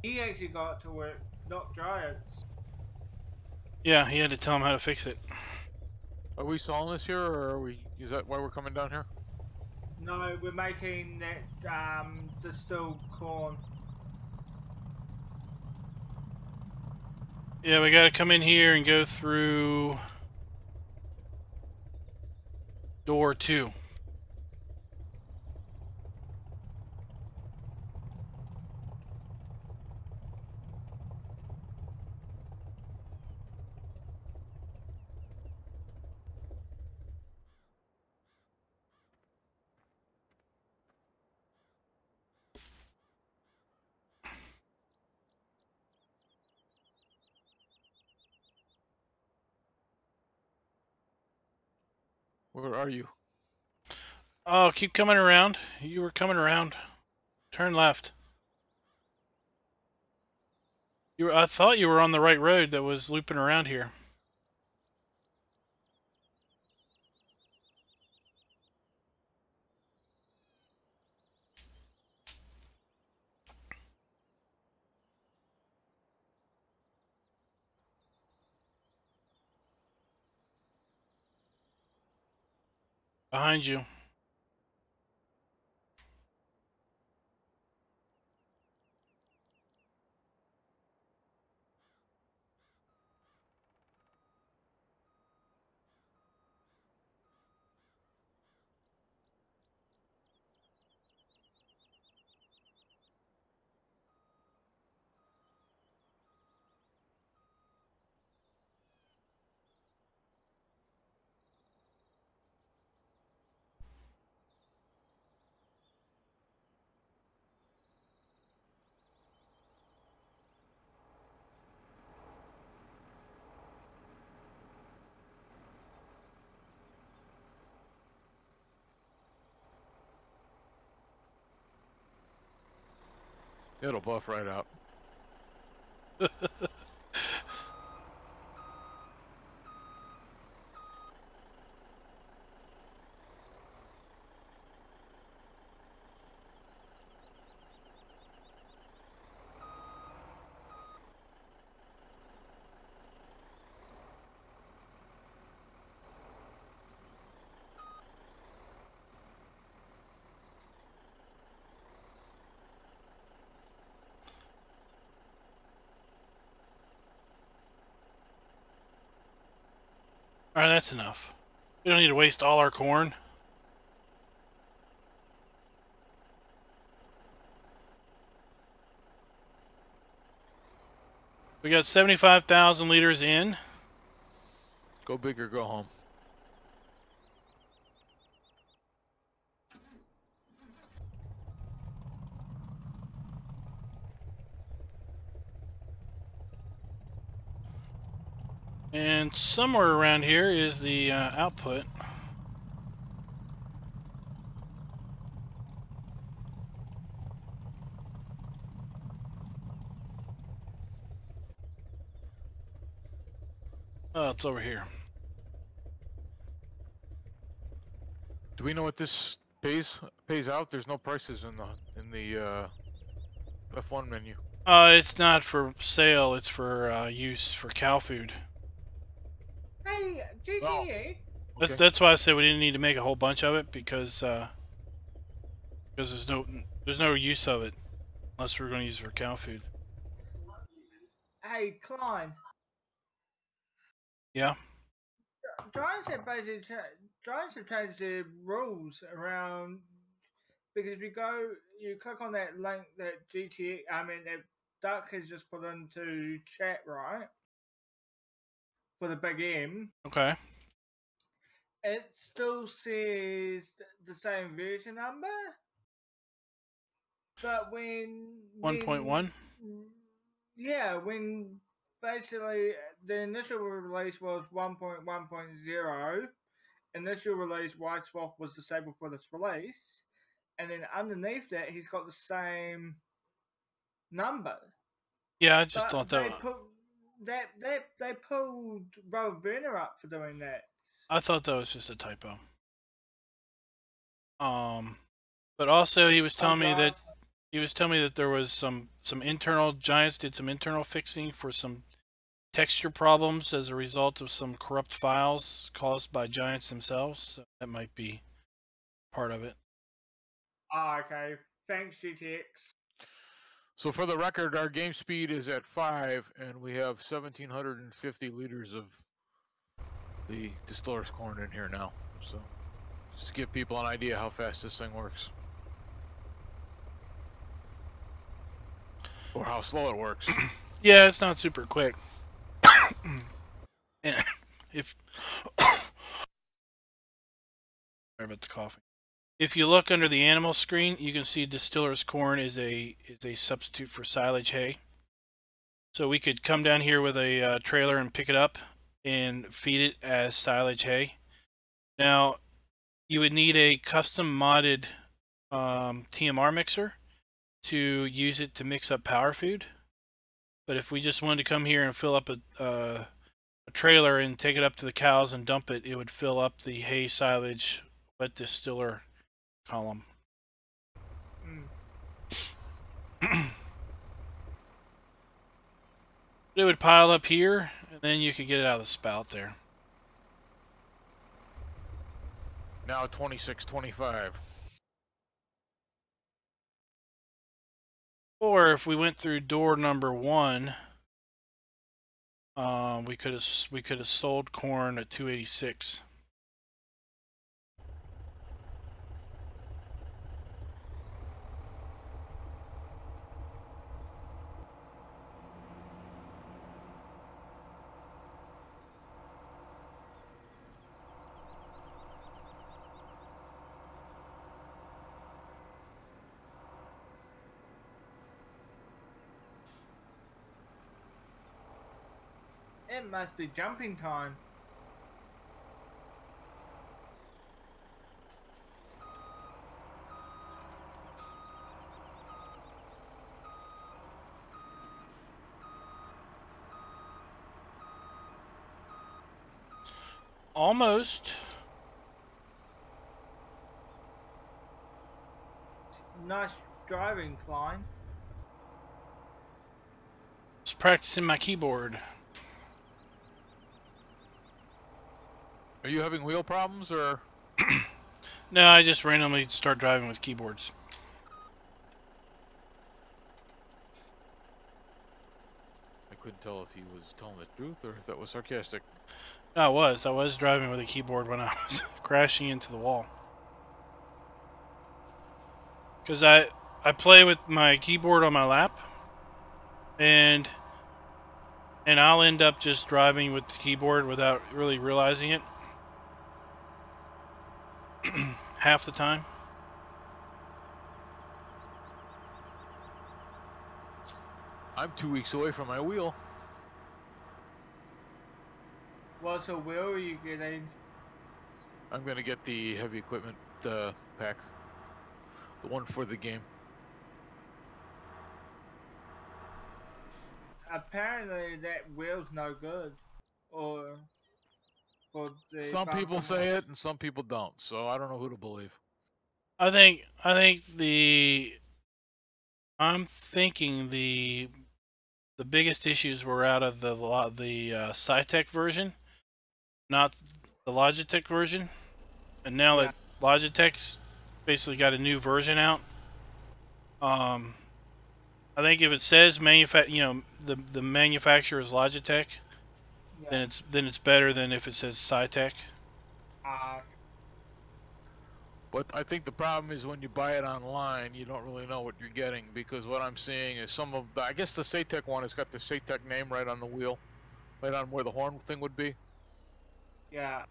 He actually got it to work, not Giants. Yeah, he had to tell him how to fix it. Are we solving this here, or are we? Is that why we're coming down here? No, we're making that distilled corn. Yeah, we gotta come in here and go through door 2. Where are you? Oh, keep coming around. You were coming around. Turn left. I thought you were on the right road that was looping around here. Behind you. It'll buff right out. Alright, that's enough. We don't need to waste all our corn. We got 75,000 liters in. Go big or go home. And somewhere around here is the output. Oh, it's over here. Do we know what this pays out? There's no prices in the F1 menu. It's not for sale. It's for use for cow food. Hey, GG. Oh. That's why I said we didn't need to make a whole bunch of it because there's no use of it unless we're going to use it for cow food. Hey, Klein. Yeah. Giants have basically changed the rules around because if you click on that link that that Duck has just put into chat, right? For the big M. Okay. It still says the same version number, but when 1.1. Yeah, when basically the initial release was 1.1.0, initial release White Swap was disabled for this release, and then underneath that he's got the same number. Yeah, I just thought that. They pulled Robert Burner up for doing that. I thought that was just a typo. But also he was telling me that there was some internal Giants did some internal fixing for some texture problems as a result of some corrupt files caused by Giants themselves. So that might be part of it. Okay. Thanks, GTX. So for the record, our game speed is at 5, and we have 1,750 liters of the distiller's corn in here now. So just to give people an idea how fast this thing works. Or how slow it works. Yeah, it's not super quick. And if sorry about the coughing. If you look under the animal screen, you can see distiller's corn is a substitute for silage hay. So we could come down here with a trailer and pick it up and feed it as silage hay. Now, you would need a custom modded TMR mixer to use it to mix up power food. But if we just wanted to come here and fill up a trailer and take it up to the cows and dump it, it would fill up the hay silage wet distiller column. It would pile up here, and then you could get it out of the spout there. Now 2625. Or if we went through door number 1, we could have sold corn at 286. It must be jumping time. Almost. Nice driving, Klein. Just practicing my keyboard. Are you having wheel problems or? No, I just randomly start driving with keyboards. I couldn't tell if he was telling the truth or if that was sarcastic. No, I was driving with a keyboard when I was crashing into the wall. Because I play with my keyboard on my lap, and I'll end up just driving with the keyboard without really realizing it. Half the time. I'm 2 weeks away from my wheel. What's a wheel are you getting? I'm gonna get the heavy equipment pack. The one for the game. Apparently that wheel's no good. Or for the Some people say it and some people don't, so I don't know who to believe. I'm thinking the biggest issues were out of the Cytec version, not the Logitech version. And now that Logitech's basically got a new version out, I think if it says the manufacturer is Logitech, then it's better than if it says Cytec. But I think the problem is when you buy it online, you don't really know what you're getting, because what I'm seeing is some of the, I guess the Cytec one has got the Cytec name right on the wheel, right on where the horn thing would be. Yeah.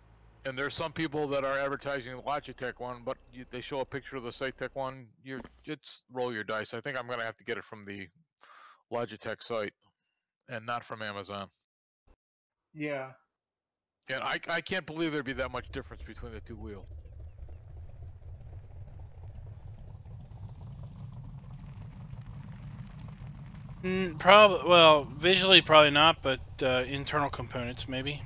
And there's some people that are advertising the Logitech one, but they show a picture of the Cytec one. It's roll your dice. I think I'm gonna have to get it from the Logitech site, and not from Amazon. Yeah. And I can't believe there'd be that much difference between the two wheels. Probably, well, visually probably not, but internal components maybe.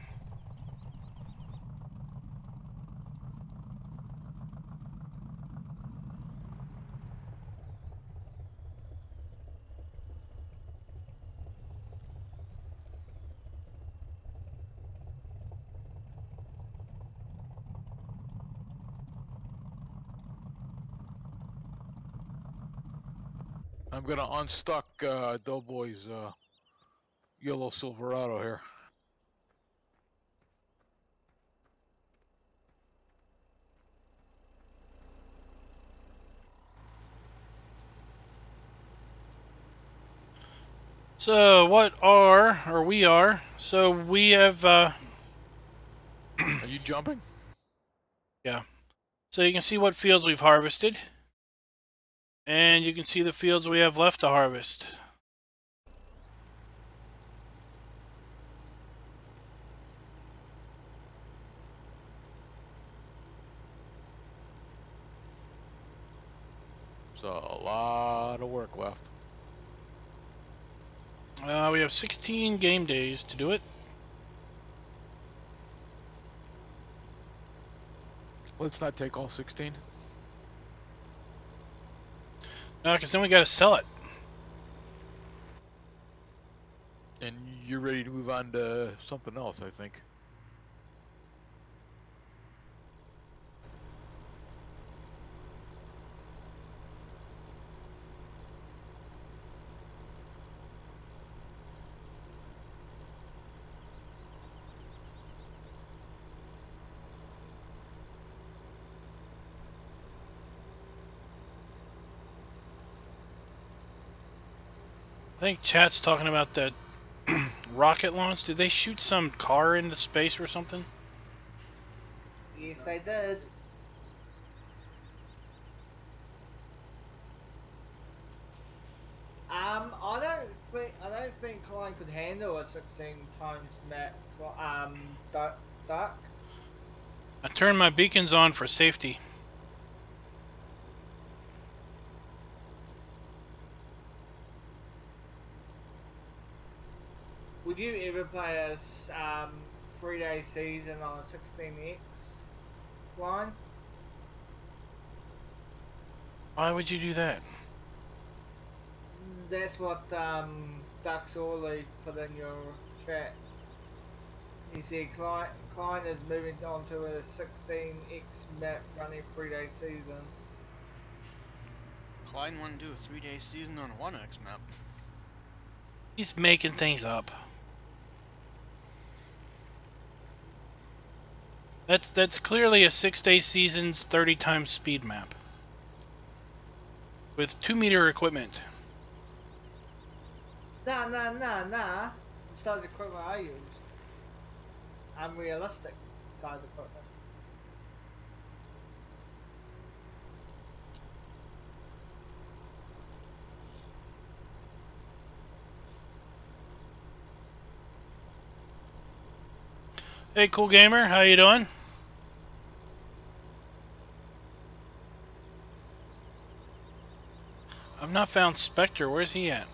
I'm gonna unstuck DoughBoy's yellow Silverado here. So we have Are you jumping? yeah. So you can see what fields we've harvested, and you can see the fields we have left to harvest. a lot of work left. We have 16 game days to do it. Let's not take all 16. No, because then we got to sell it. And you're ready to move on to something else, I think. I think chat's talking about that rocket launch. Did they shoot some car into space or something? Yes, they did. I don't think Klein could handle a 16 times map. Duck. I turned my beacons on for safety. Would you ever play a 3-day season on a 16x line? Why would you do that? That's what Duck Zorly put in your chat. He said Klein is moving on to a 16x map running 3-day seasons. Klein wouldn't do a 3-day season on a 1x map. He's making things up. That's clearly a 6-day season's 30 times speed map. With 2-meter equipment. Nah. The size of equipment I used. Unrealistic size of equipment. Hey, cool gamer, how you doing? I've not found Spectre. Where's he at?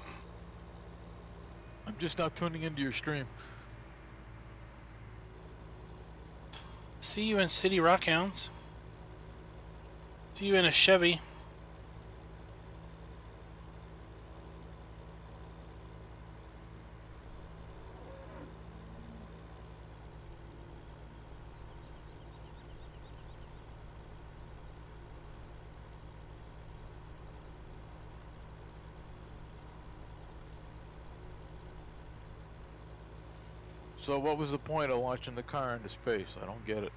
I'm just not tuning into your stream. See you in City Rockhounds. See you in a Chevy. So what was the point of launching the car into space? I don't get it.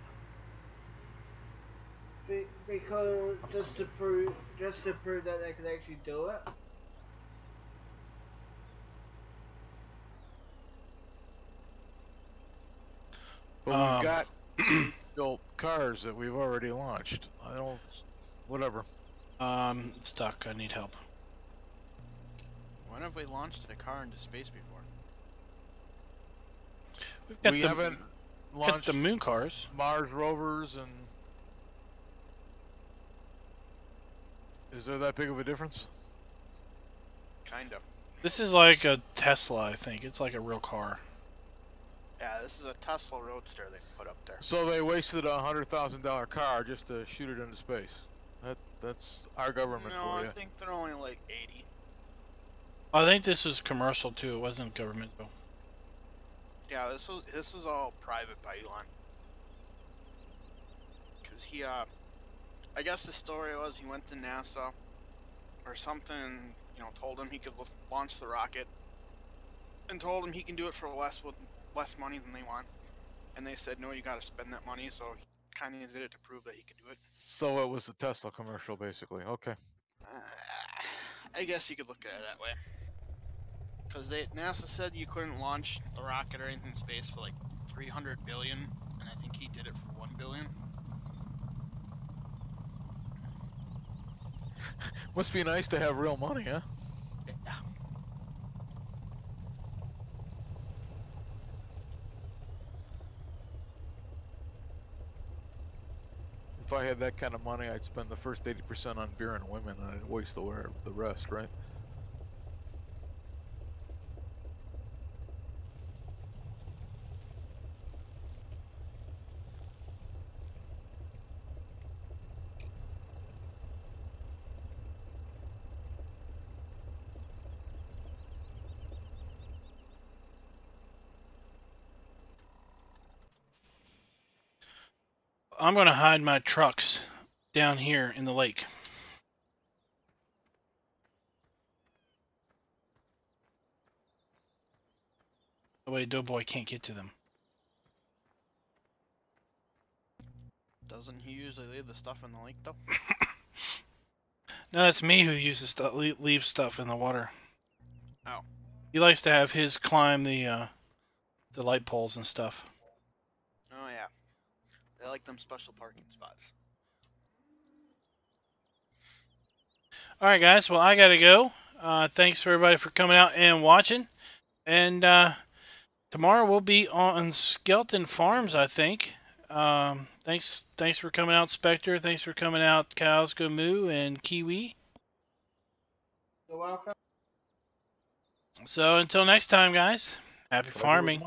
Because just to prove that they could actually do it. But we've got built cars that we've already launched. I don't... whatever. Stuck. I need help. When have we launched a car into space before? We've got We haven't launched the moon cars. Mars rovers and... Is there that big of a difference? Kind of. This is like a Tesla, I think. It's like a real car. Yeah, this is a Tesla Roadster they put up there. So they wasted a $100,000 car just to shoot it into space. That's our government No, for you. I think they're only like 80. I think this was commercial too. It wasn't government though. Yeah, this was all private by Elon. Cause he I guess the story was he went to NASA or something, you know, told him he could launch the rocket, and told him he can do it for less money than they want, and they said no, you got to spend that money. So he kind of did it to prove that he could do it. So it was the Tesla commercial, basically. Okay. I guess you could look at it that way. Because NASA said you couldn't launch a rocket or anything in space for like 300 billion, and I think he did it for 1 billion. Must be nice to have real money, huh? Yeah. If I I had that kind of money, I'd spend the first 80% on beer and women, and I'd waste the rest, right? I'm going to hide my trucks down here in the lake. That way DoughBoy can't get to them. Doesn't he usually leave the stuff in the lake though? No, that's me who uses leaves stuff in the water. Oh. He likes to have his climb the light poles and stuff. Oh yeah. They like them special parking spots. All right, guys. Well, I gotta go. Thanks for everybody for coming out and watching. And tomorrow we'll be on Skeleton Farms, I think. Thanks for coming out, Spectre. Thanks for coming out, Cows Go Moo and Kiwi. You're welcome. So until next time, guys. Happy farming.